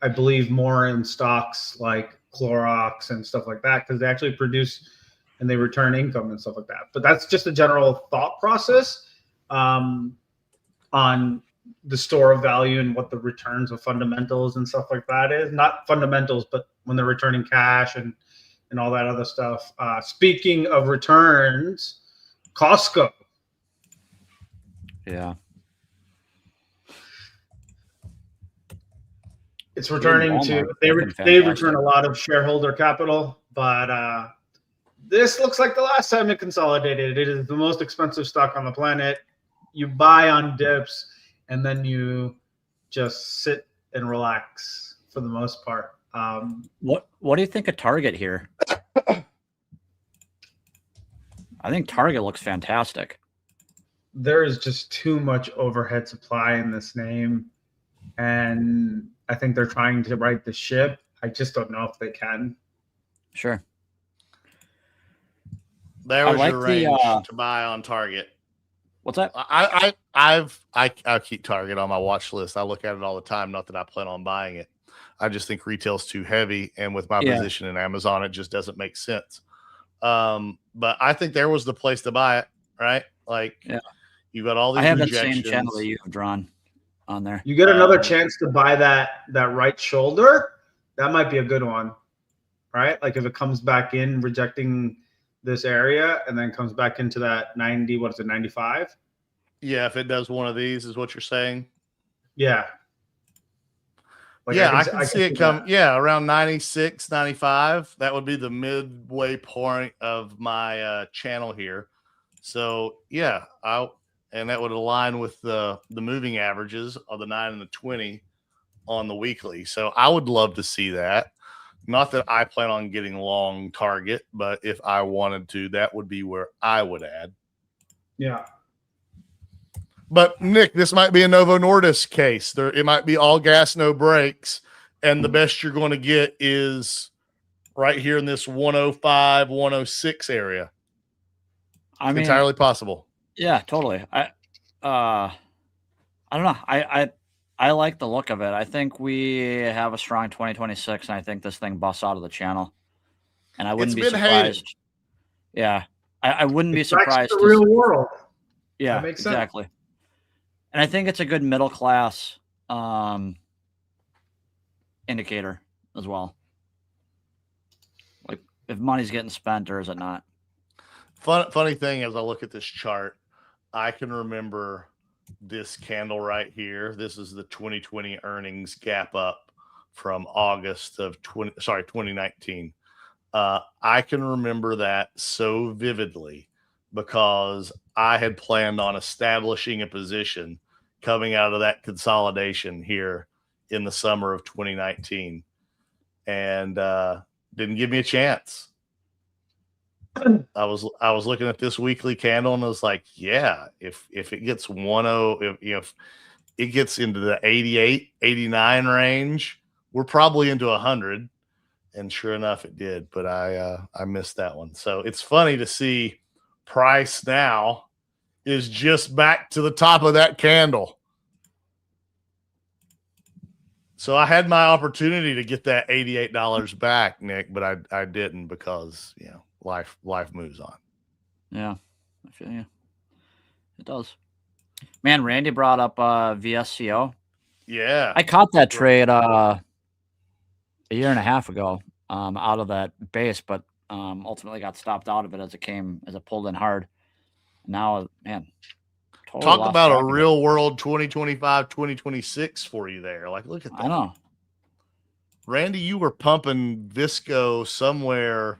I believe more in stocks like Clorox and stuff like that because they actually produce and they return income and stuff like that. But that's just a general thought process on the store of value and what the returns of fundamentals and stuff like that is. Not fundamentals, but when they're returning cash and all that other stuff. Speaking of returns, Costco. Yeah. It's returning they return a lot of shareholder capital, but this looks like the last time it consolidated. It is the most expensive stock on the planet. You buy on dips, and then you just sit and relax for the most part. What do you think of Target here? I think Target looks fantastic. There is just too much overhead supply in this name, and I think they're trying to right the ship. I just don't know if they can. Sure. There was your range to buy on Target. What's that? I keep Target on my watch list. I look at it all the time. Not that I plan on buying it. I just think retail's too heavy, and with my position in Amazon, it just doesn't make sense. But I think there was the place to buy it, right? Like, you got all these. I have that same channel that you have drawn on there. You get another chance to buy that right shoulder. That might be a good one, right? Like if it comes back in rejecting this area and then comes back into that 90, what is it, 95? Yeah, if it does one of these, is what you're saying. Yeah. Like I can see it come. Yeah, around 96, 95. That would be the midway point of my channel here. So yeah, and that would align with the moving averages of the 9 and the 20 on the weekly. So I would love to see that. Not that I plan on getting long Target, but if I wanted to, that would be where I would add. Yeah. But Nick, this might be a Novo Nordisk case. It might be all gas, no brakes, and the best you're going to get is right here in this 105, 106 area. I mean, entirely possible. Yeah, totally. I don't know. I like the look of it. I think we have a strong 2026, and I think this thing busts out of the channel. And I wouldn't be surprised. Hated. Yeah, I wouldn't be surprised. It's the real world. Yeah, exactly. And I think it's a good middle class indicator as well. Like if money's getting spent or is it not? Funny thing, as I look at this chart, I can remember this candle right here. This is the 2020 earnings gap up from August of 2019. I can remember that so vividly because I had planned on establishing a position coming out of that consolidation here in the summer of 2019, and didn't give me a chance. I was looking at this weekly candle and I was like, yeah, if it gets 10, if it gets into the 88, 89 range, we're probably into 100. And sure enough, it did. But I missed that one. So it's funny to see price now is just back to the top of that candle. So I had my opportunity to get that $88 back, Nick, but I didn't because, life moves on. Yeah, I feel you. It does. Man, Randy brought up VSCO. Yeah. I caught that trade a year and a half ago out of that base, but ultimately got stopped out of it as it pulled in hard. Now, man, totally Talk lost about a track of it. real world 2025, 2026 for you there. Like, look at that. I know. Randy, you were pumping Visco somewhere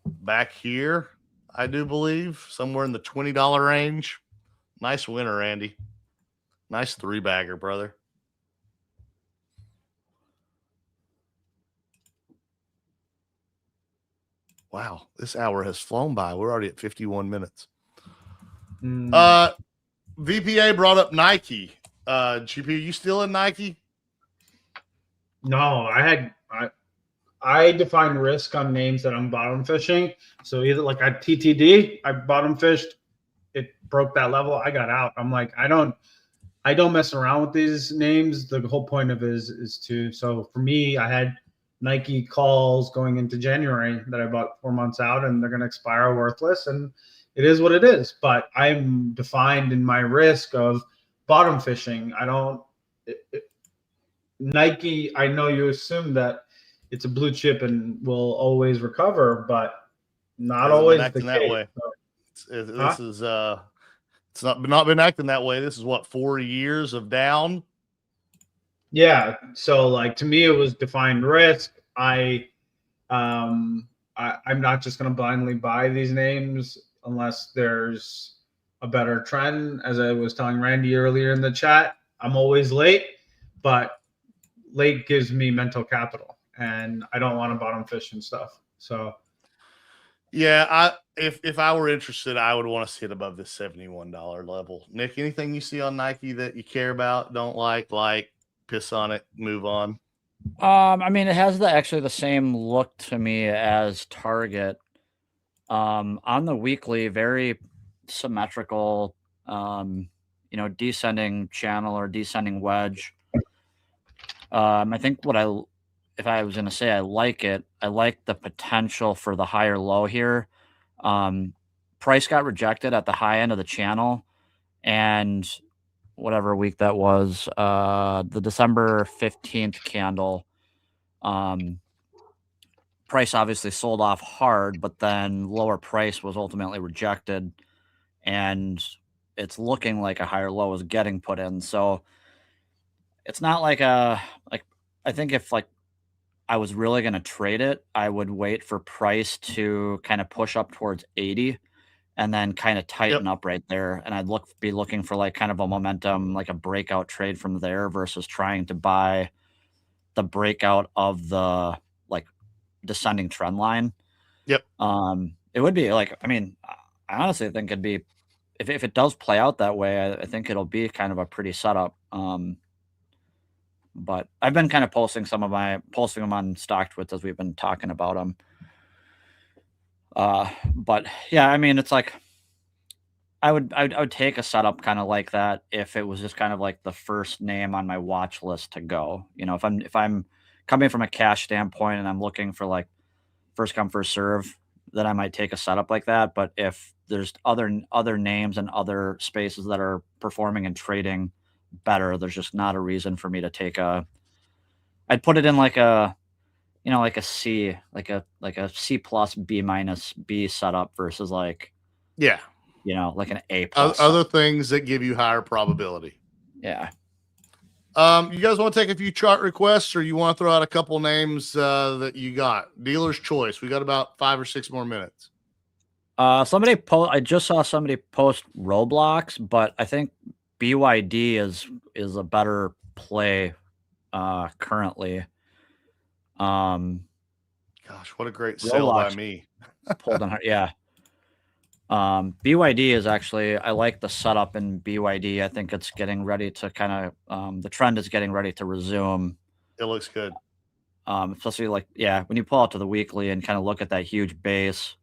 back here, I do believe, somewhere in the $20 range. Nice winner, Randy. Nice 3-bagger, brother. Wow, this hour has flown by. We're already at 51 minutes. VPA brought up Nike. GP, are you still in Nike? No, I define risk on names that I'm bottom fishing. So either like at TTD, I bottom fished, it broke that level, I got out. I'm like, I don't mess around with these names. The whole point of it is to, so for me, I had Nike calls going into January that I bought 4 months out, and they're going to expire worthless, and it is what it is. But I'm defined in my risk of bottom fishing. I don't Nike, I know you assume that it's a blue chip and will always recover, but not always the that case. way. This is it's not been acting that way. This is what, 4 years of down. Yeah. So like to me, it was defined risk. I'm not just going to blindly buy these names unless there's a better trend. As I was telling Randy earlier in the chat, I'm always late, but late gives me mental capital, and I don't want to bottom fish and stuff. So yeah, if I were interested, I would want to see it above this $71 level. Nick, anything you see on Nike that you care about, don't like, piss on it, move on? I mean, it has actually the same look to me as Target. On the weekly, very symmetrical, descending channel or descending wedge. I think if I was going to say I like it, I like the potential for the higher low here. Price got rejected at the high end of the channel, and whatever week that was, the December 15th candle, price obviously sold off hard, but then lower price was ultimately rejected, and it's looking like a higher low is getting put in. So it's not like I think if I was really going to trade it, I would wait for price to kind of push up towards 80 and then kind of tighten up right there. And I'd be looking for kind of a momentum, like a breakout trade from there versus trying to buy the breakout of the descending trend line. Yep. It would be I honestly think it'd be, if it does play out that way, I think it'll be kind of a pretty setup. But I've been kind of posting them on StockTwits as we've been talking about them. But yeah, I mean, it's I would take a setup kind of like that if it was just kind of like the first name on my watch list to go. If I'm coming from a cash standpoint and I'm looking for first come first serve, then I might take a setup like that. But if there's other names and other spaces that are performing and trading better, there's just not a reason for me to take I'd put it in like a C, like a C plus B minus B setup versus like an A plus. Other things that give you higher probability. Yeah. You guys want to take a few chart requests, or you want to throw out a couple names that you got? Dealer's choice. We got about 5 or 6 more minutes. I just saw somebody post Roblox, but I think BYD is a better play currently. Gosh, what a great sell by me. Pulled in hard. Yeah. BYD is actually, I like the setup in BYD. I think it's getting ready to kind of, the trend is getting ready to resume. It looks good. Especially when you pull out to the weekly and kind of look at that huge base,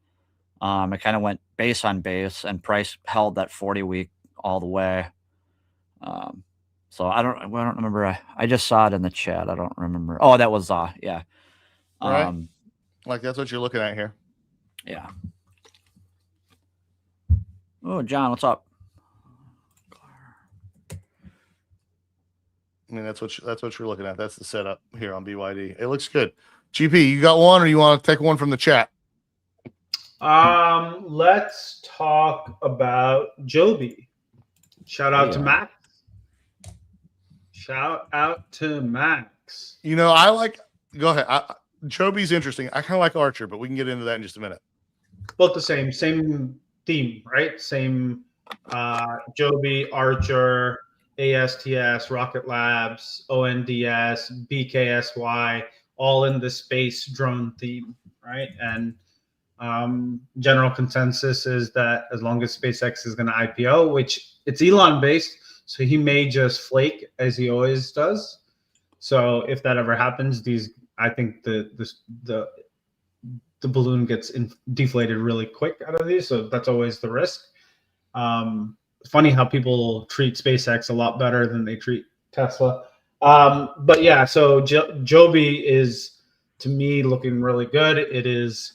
it kind of went base on base, and price held that 40-week all the way. So I don't remember. I just saw it in the chat. I don't remember. Oh, that was yeah. Right. That's what you're looking at here. Yeah. Oh, John, what's up? I mean, that's what you're looking at. That's the setup here on BYD. It looks good. GP, you got one, or you want to take one from the chat? Let's talk about Joby. Shout out to Max. Shout out to Max. You know, I like. Go ahead. Joby's interesting. I kind of like Archer, but we can get into that in just a minute. Both the same theme, right? Same Joby, Archer, ASTS, Rocket Labs, ONDS, BKSY, all in the space drone theme, right? And general consensus is that as long as SpaceX is going to IPO, which it's Elon based, so he may just flake as he always does. So if that ever happens, I think the balloon gets deflated really quick out of these. So that's always the risk. Funny how people treat SpaceX a lot better than they treat Tesla. But yeah, so Joby is, to me, looking really good. It is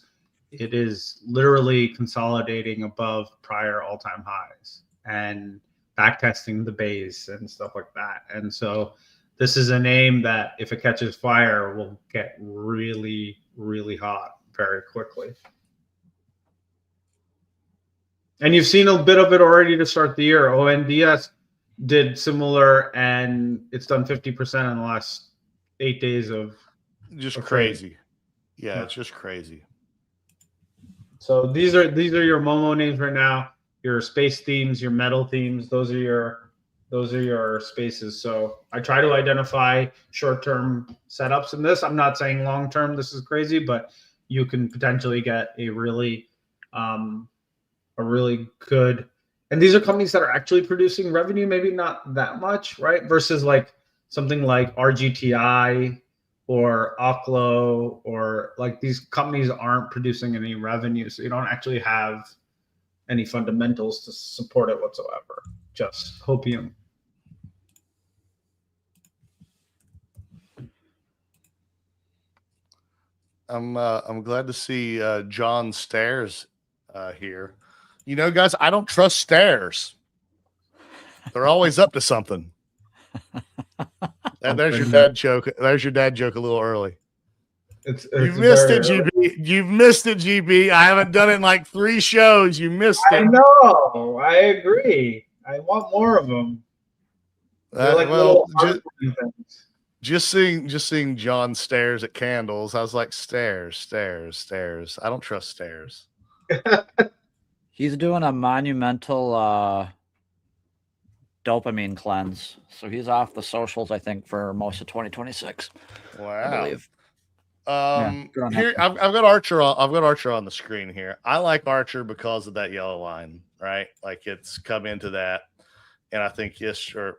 literally consolidating above prior all-time highs and backtesting the base and stuff like that. And so this is a name that, if it catches fire, will get really, really hot very quickly. And you've seen a bit of it already to start the year. ONDS did similar, and it's done 50% in the last 8 days of just crazy. Yeah, it's just crazy. So these are your Momo names right now. Your space themes, your metal themes. Those are your spaces. So I try to identify short-term setups in this. I'm not saying long-term this is crazy, but you can potentially get a really good. And these are companies that are actually producing revenue, maybe not that much, right? Versus like something like RGTI or Oklo, or like these companies aren't producing any revenue, so you don't actually have any fundamentals to support it whatsoever. Just hopium. I'm glad to see John Stairs here. You know, guys, I don't trust Stairs. They're always up to something. And there's your dad joke. There's your dad joke a little early. You've missed it, GB. You've missed it, GB. I haven't done it in like 3 shows. You missed it. I know. I agree. I want more of them. Like well, just seeing John Stairs at candles, I was like, stairs. I don't trust Stairs. He's doing a monumental dopamine cleanse, so he's off the socials, I think, for most of 2026. Wow. I believe. Here I've got Archer on the screen here. I like Archer because of that yellow line, right? Like, it's come into that, and I think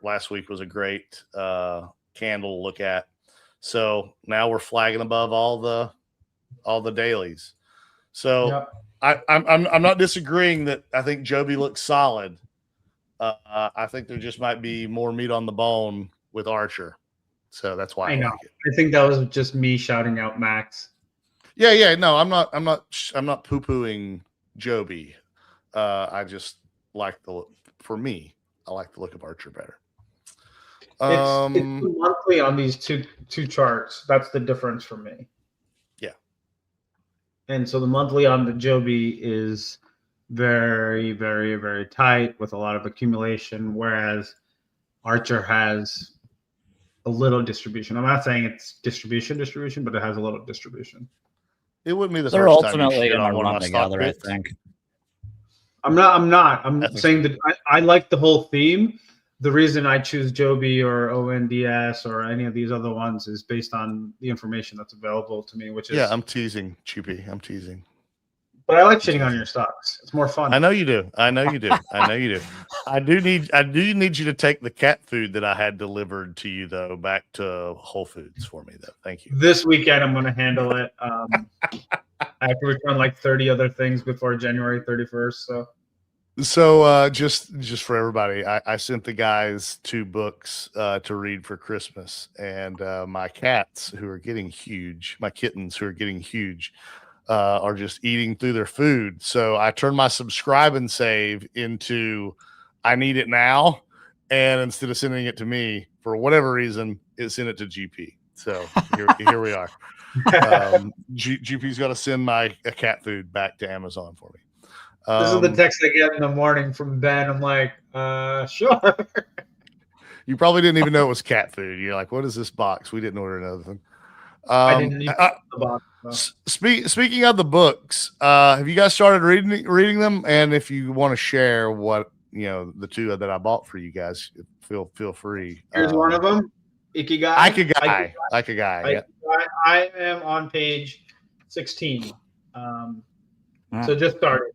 last week was a great candle to look at. So now we're flagging above all the dailies. So yep. I'm not disagreeing that I think Joby looks solid. I think there just might be more meat on the bone with Archer. So that's why I know. Like it. I think that was just me shouting out Max. Yeah. No, I'm not poo-pooing Joby. I just like for me, I like the look of Archer better. It's monthly on these two charts. That's the difference for me. Yeah. And so the monthly on the Joby is very, very, very tight with a lot of accumulation, whereas Archer has a little distribution. I'm not saying it's distribution, but it has a little distribution. It wouldn't be the They're first time ultimately you shit on going to run together, I think. I'm not. I'm saying that I like the whole theme. The reason I choose Joby or ONDS or any of these other ones is based on the information that's available to me, which is... Yeah, I'm teasing, Choopy. I'm teasing. But I like shitting on your stocks. It's more fun. I know you do. I do need you to take the cat food that I had delivered to you, though, back to Whole Foods for me, though. Thank you. This weekend, I'm going to handle it. I have to return like 30 other things before January 31st. So just for everybody, I sent the guys 2 books to read for Christmas, and my cats, who are getting huge, my kittens, who are getting huge, are just eating through their food. So I turned my subscribe and save into I need it now, and instead of sending it to me, for whatever reason, it sent it to GP. So here we are. GP's got to send my cat food back to Amazon for me. This is the text I get in the morning from Ben. I'm like, sure. You probably didn't even know it was cat food. You're like, what is this box? We didn't order another thing. I didn't even the box. No. Speaking of the books, have you guys started reading them? And if you want to share what, the two that I bought for you guys, feel free. Here's one of them. Ikigai. Ikigai. Yeah. I am on page 16. So just started.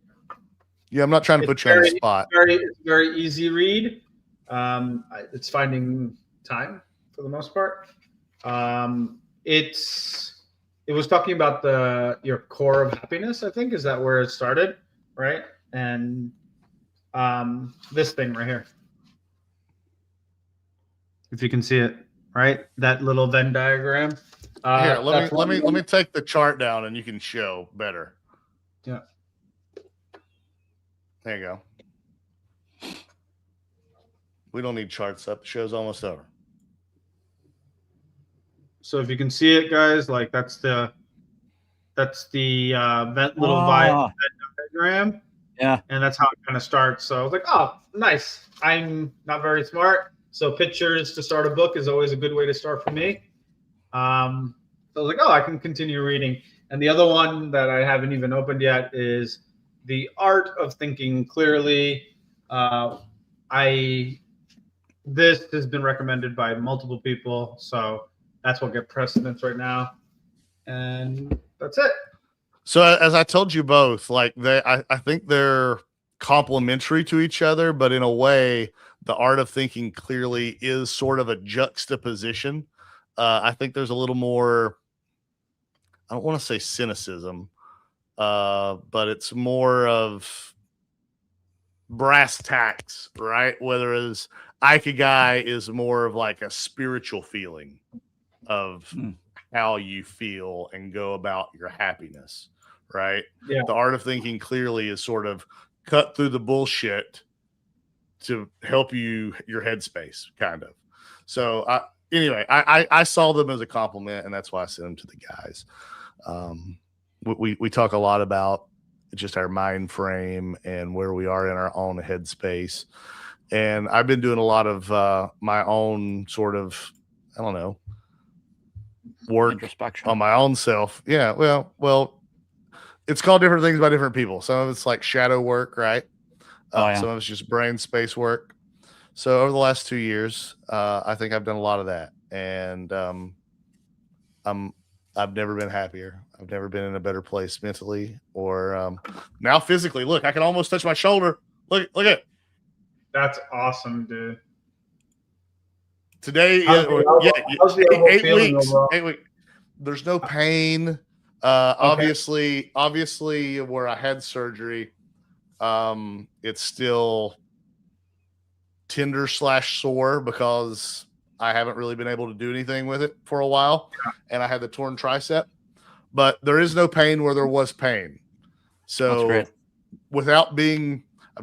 Yeah, I'm not trying to put you on the spot. It's very easy read. It's finding time for the most part. It was talking about your core of happiness, I think. Is that where it started? Right. And this thing right here. If you can see it, right? That little Venn diagram. Here, let me take the chart down and you can show better. Yeah. There you go. We don't need charts up. The show's almost over. So if you can see it, guys, like that's the little Venn diagram. Yeah. And that's how it kind of starts. So I was like, oh, nice. I'm not very smart. So pictures to start a book is always a good way to start for me. So I was like, oh, I can continue reading. And the other one that I haven't even opened yet is The Art of Thinking Clearly. This has been recommended by multiple people. So that's what gets precedence right now. And that's it. So as I told you both, like I think they're complementary to each other, but in a way, The Art of Thinking Clearly is sort of a juxtaposition. I think there's a little more, I don't want to say cynicism, but it's more of brass tacks, right? Whereas Ikigai is more of like a spiritual feeling of how you feel and go about your happiness, right? Yeah. The Art of Thinking Clearly is sort of cut through the bullshit to help you your headspace, kind of. So anyway, I saw them as a compliment, and that's why I sent them to the guys. We talk a lot about just our mind frame and where we are in our own headspace. And I've been doing a lot of my own sort of, I don't know, work on my own self. Yeah. Well, it's called different things by different people. Some of it's like shadow work, right? Some of it's just brain space work. So over the last 2 years, I think I've done a lot of that, and I've never been happier. I've never been in a better place mentally or now physically. Look, I can almost touch my shoulder. Look at. That's awesome, dude. Today, 8 weeks. 8 weeks. There's no pain. Obviously, where I had surgery, it's still tender / sore because I haven't really been able to do anything with it for a while, and I had the torn tricep. But there is no pain where there was pain. So, I've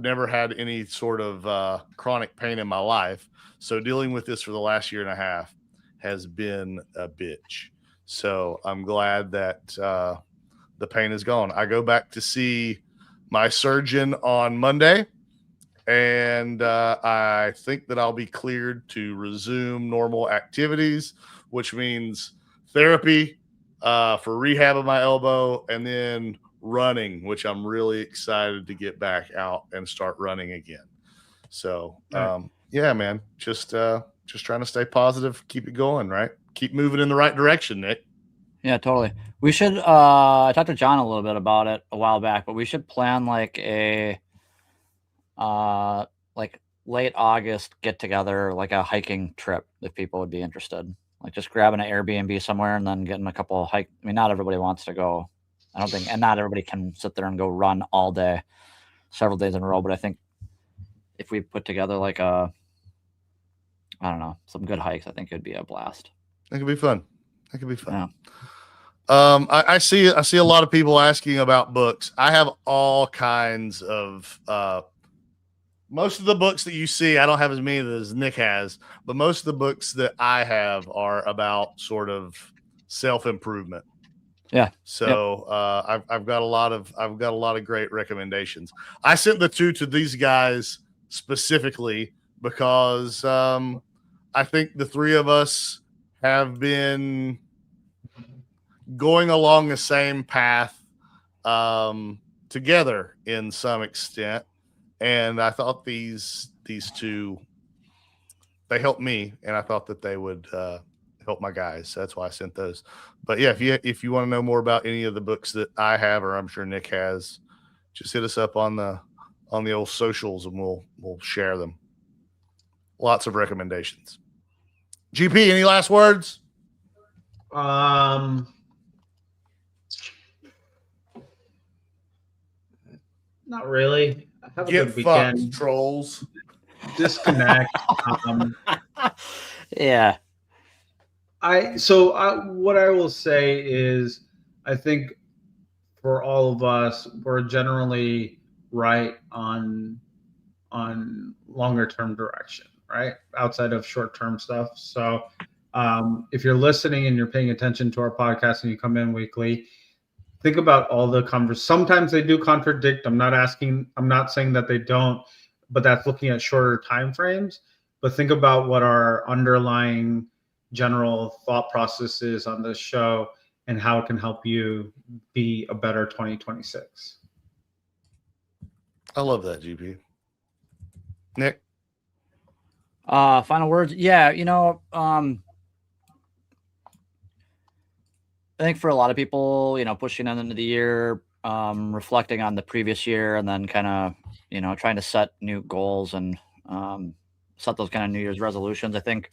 never had any sort of chronic pain in my life. So dealing with this for the last year and a half has been a bitch. So I'm glad that the pain is gone. I go back to see my surgeon on Monday, and I think that I'll be cleared to resume normal activities, which means therapy for rehab of my elbow, and then running, which I'm really excited to get back out and start running again. So yeah, man, just trying to stay positive, keep it going, right? Keep moving in the right direction, Nick. Yeah, totally. We should I talked to John a little bit about it a while back, but we should plan like a like late August get together, like a hiking trip if people would be interested. Like just grabbing an Airbnb somewhere and then getting a couple of hike. I mean, not everybody wants to go. I don't think, and not everybody can sit there and go run all day, several days in a row. But I think if we put together like I don't know, some good hikes, I think it'd be a blast. It could be fun. Yeah. I see a lot of people asking about books. I have all kinds of most of the books that you see, I don't have as many as Nick has, but most of the books that I have are about sort of self-improvement. Yeah. So I've got a lot of great recommendations. I sent the 2 to these guys specifically because I think the 3 of us have been going along the same path together in some extent, and I thought these 2, they helped me, and I thought that they would help my guys. So that's why I sent those. But yeah, if you want to know more about any of the books that I have, or I'm sure Nick has, just hit us up on the old socials, and we'll share them. Lots of recommendations. GP, any last words? Not really. Have a Get good weekend. fucked, trolls. Disconnect. Yeah. What I will say is, I think for all of us, we're generally right on longer term direction, right? Outside of short term stuff. So if you're listening and you're paying attention to our podcast and you come in weekly, think about all the sometimes they do contradict. I'm not saying that they don't, but that's looking at shorter time frames. But think about what our underlying general thought process is on this show and how it can help you be a better 2026. I love that, GP. Nick? Final words. Yeah, I think for a lot of people, pushing on into the year, reflecting on the previous year, and then kind of, trying to set new goals and set those kind of New Year's resolutions. I think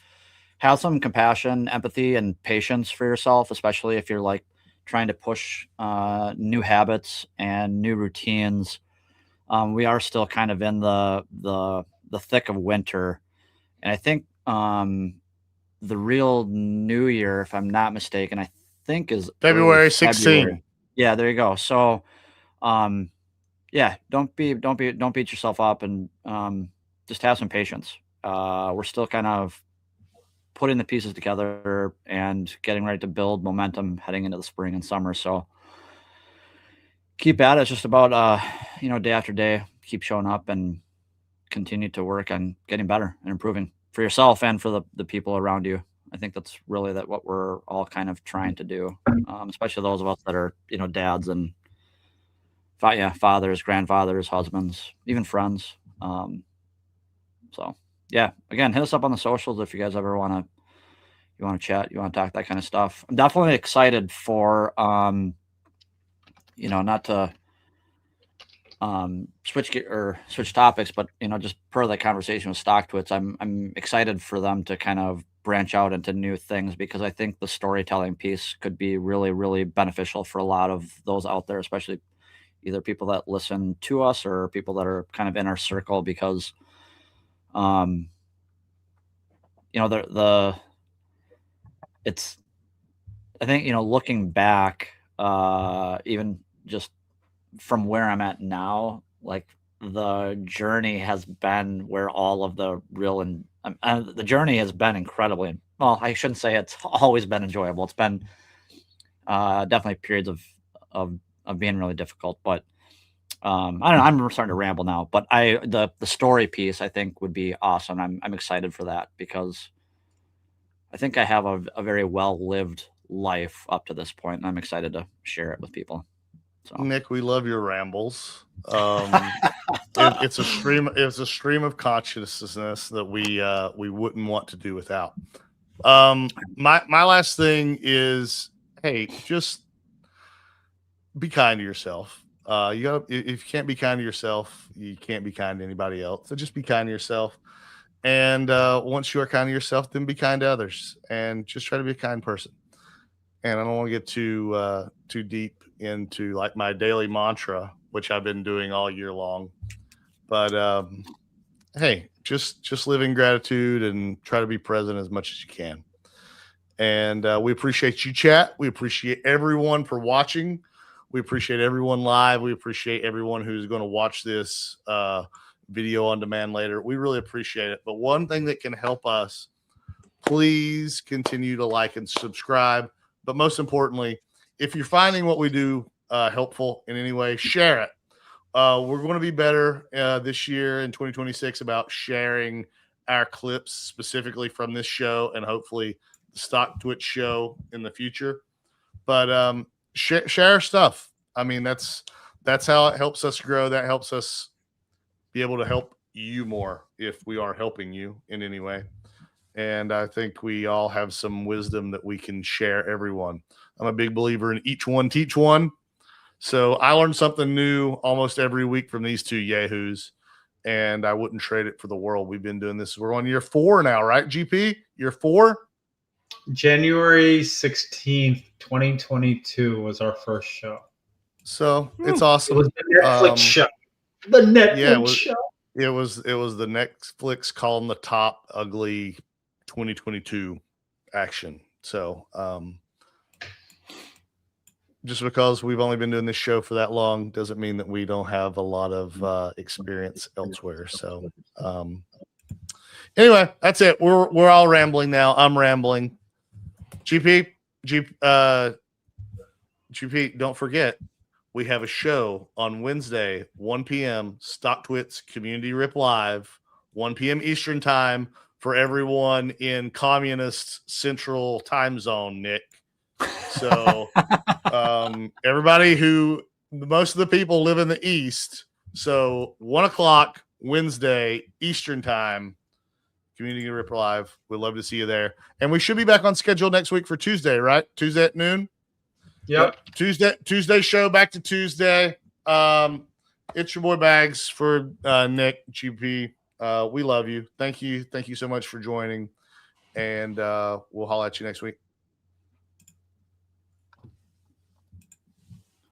have some compassion, empathy, and patience for yourself, especially if you're like trying to push new habits and new routines. We are still kind of in the thick of winter, and I think the real New Year, if I'm not mistaken, I think is February 16th. Yeah, there you go. So, yeah, don't beat yourself up, and just have some patience. We're still kind of putting the pieces together and getting ready to build momentum heading into the spring and summer. So keep at it. It's just about, day after day, keep showing up and continue to work on getting better and improving for yourself and for the people around you. I think that's really what we're all kind of trying to do, especially those of us that are, dads and fathers, grandfathers, husbands, even friends. So yeah, again, hit us up on the socials if you guys ever want to chat, you want to talk, that kind of stuff. I'm definitely excited for, not to switch topics, but just per the conversation with StockTwits, I'm excited for them to kind of branch out into new things, because I think the storytelling piece could be really, really beneficial for a lot of those out there, especially either people that listen to us or people that are kind of in our circle, because it's, I think, looking back, even just from where I'm at now, like the journey has been where all of the real, and the journey has been incredibly, well, I shouldn't say it's always been enjoyable. It's been definitely periods of being really difficult, but I don't know, I'm starting to ramble now, but the story piece I think would be awesome. I'm excited for that, because I think I have a very well-lived life up to this point, and I'm excited to share it with people. So. Nick, we love your rambles. It's a stream of consciousness that we wouldn't want to do without. My last thing is, hey, just be kind to yourself. If you can't be kind to yourself, you can't be kind to anybody else. So just be kind to yourself. And once you are kind to yourself, then be kind to others, and just try to be a kind person. And I don't want to get too deep into like my daily mantra, which I've been doing all year long. But hey, just live in gratitude and try to be present as much as you can. And we appreciate you, chat. We appreciate everyone for watching. We appreciate everyone live. We appreciate everyone who's going to watch this video on demand later. We really appreciate it. But one thing that can help us, please continue to like and subscribe. But most importantly, if you're finding what we do helpful in any way, share it. We're going to be better this year in 2026 about sharing our clips specifically from this show and hopefully the Stock Twitch show in the future. But share stuff. I mean, that's how it helps us grow. That helps us be able to help you more if we are helping you in any way. And I think we all have some wisdom that we can share everyone. I'm a big believer in each one, teach one. So I learned something new almost every week from these two yahoos, and I wouldn't trade it for the world. We've been doing this. We're on year 4 now, right, GP? Year 4? January 16th, 2022 was our first show. So it's awesome. It was the Netflix show. The Netflix show. It was the Netflix calling the top ugly 2022 action. So just because we've only been doing this show for that long doesn't mean that we don't have a lot of experience elsewhere. So anyway, that's it. We're all rambling now. I'm rambling. GP, don't forget, we have a show on Wednesday, 1 p.m. StockTwits Community Rip Live, 1 p.m. Eastern Time for everyone in Communist Central Time Zone, Nick. So everybody most of the people live in the East. So 1 o'clock Wednesday Eastern Time, Community Rip Live. We'd love to see you there. And we should be back on schedule next week for Tuesday, right? Tuesday at noon. Yep. Tuesday show back to Tuesday. It's your boy Bags for Nick, GP. We love you. Thank you so much for joining. And we'll holler at you next week.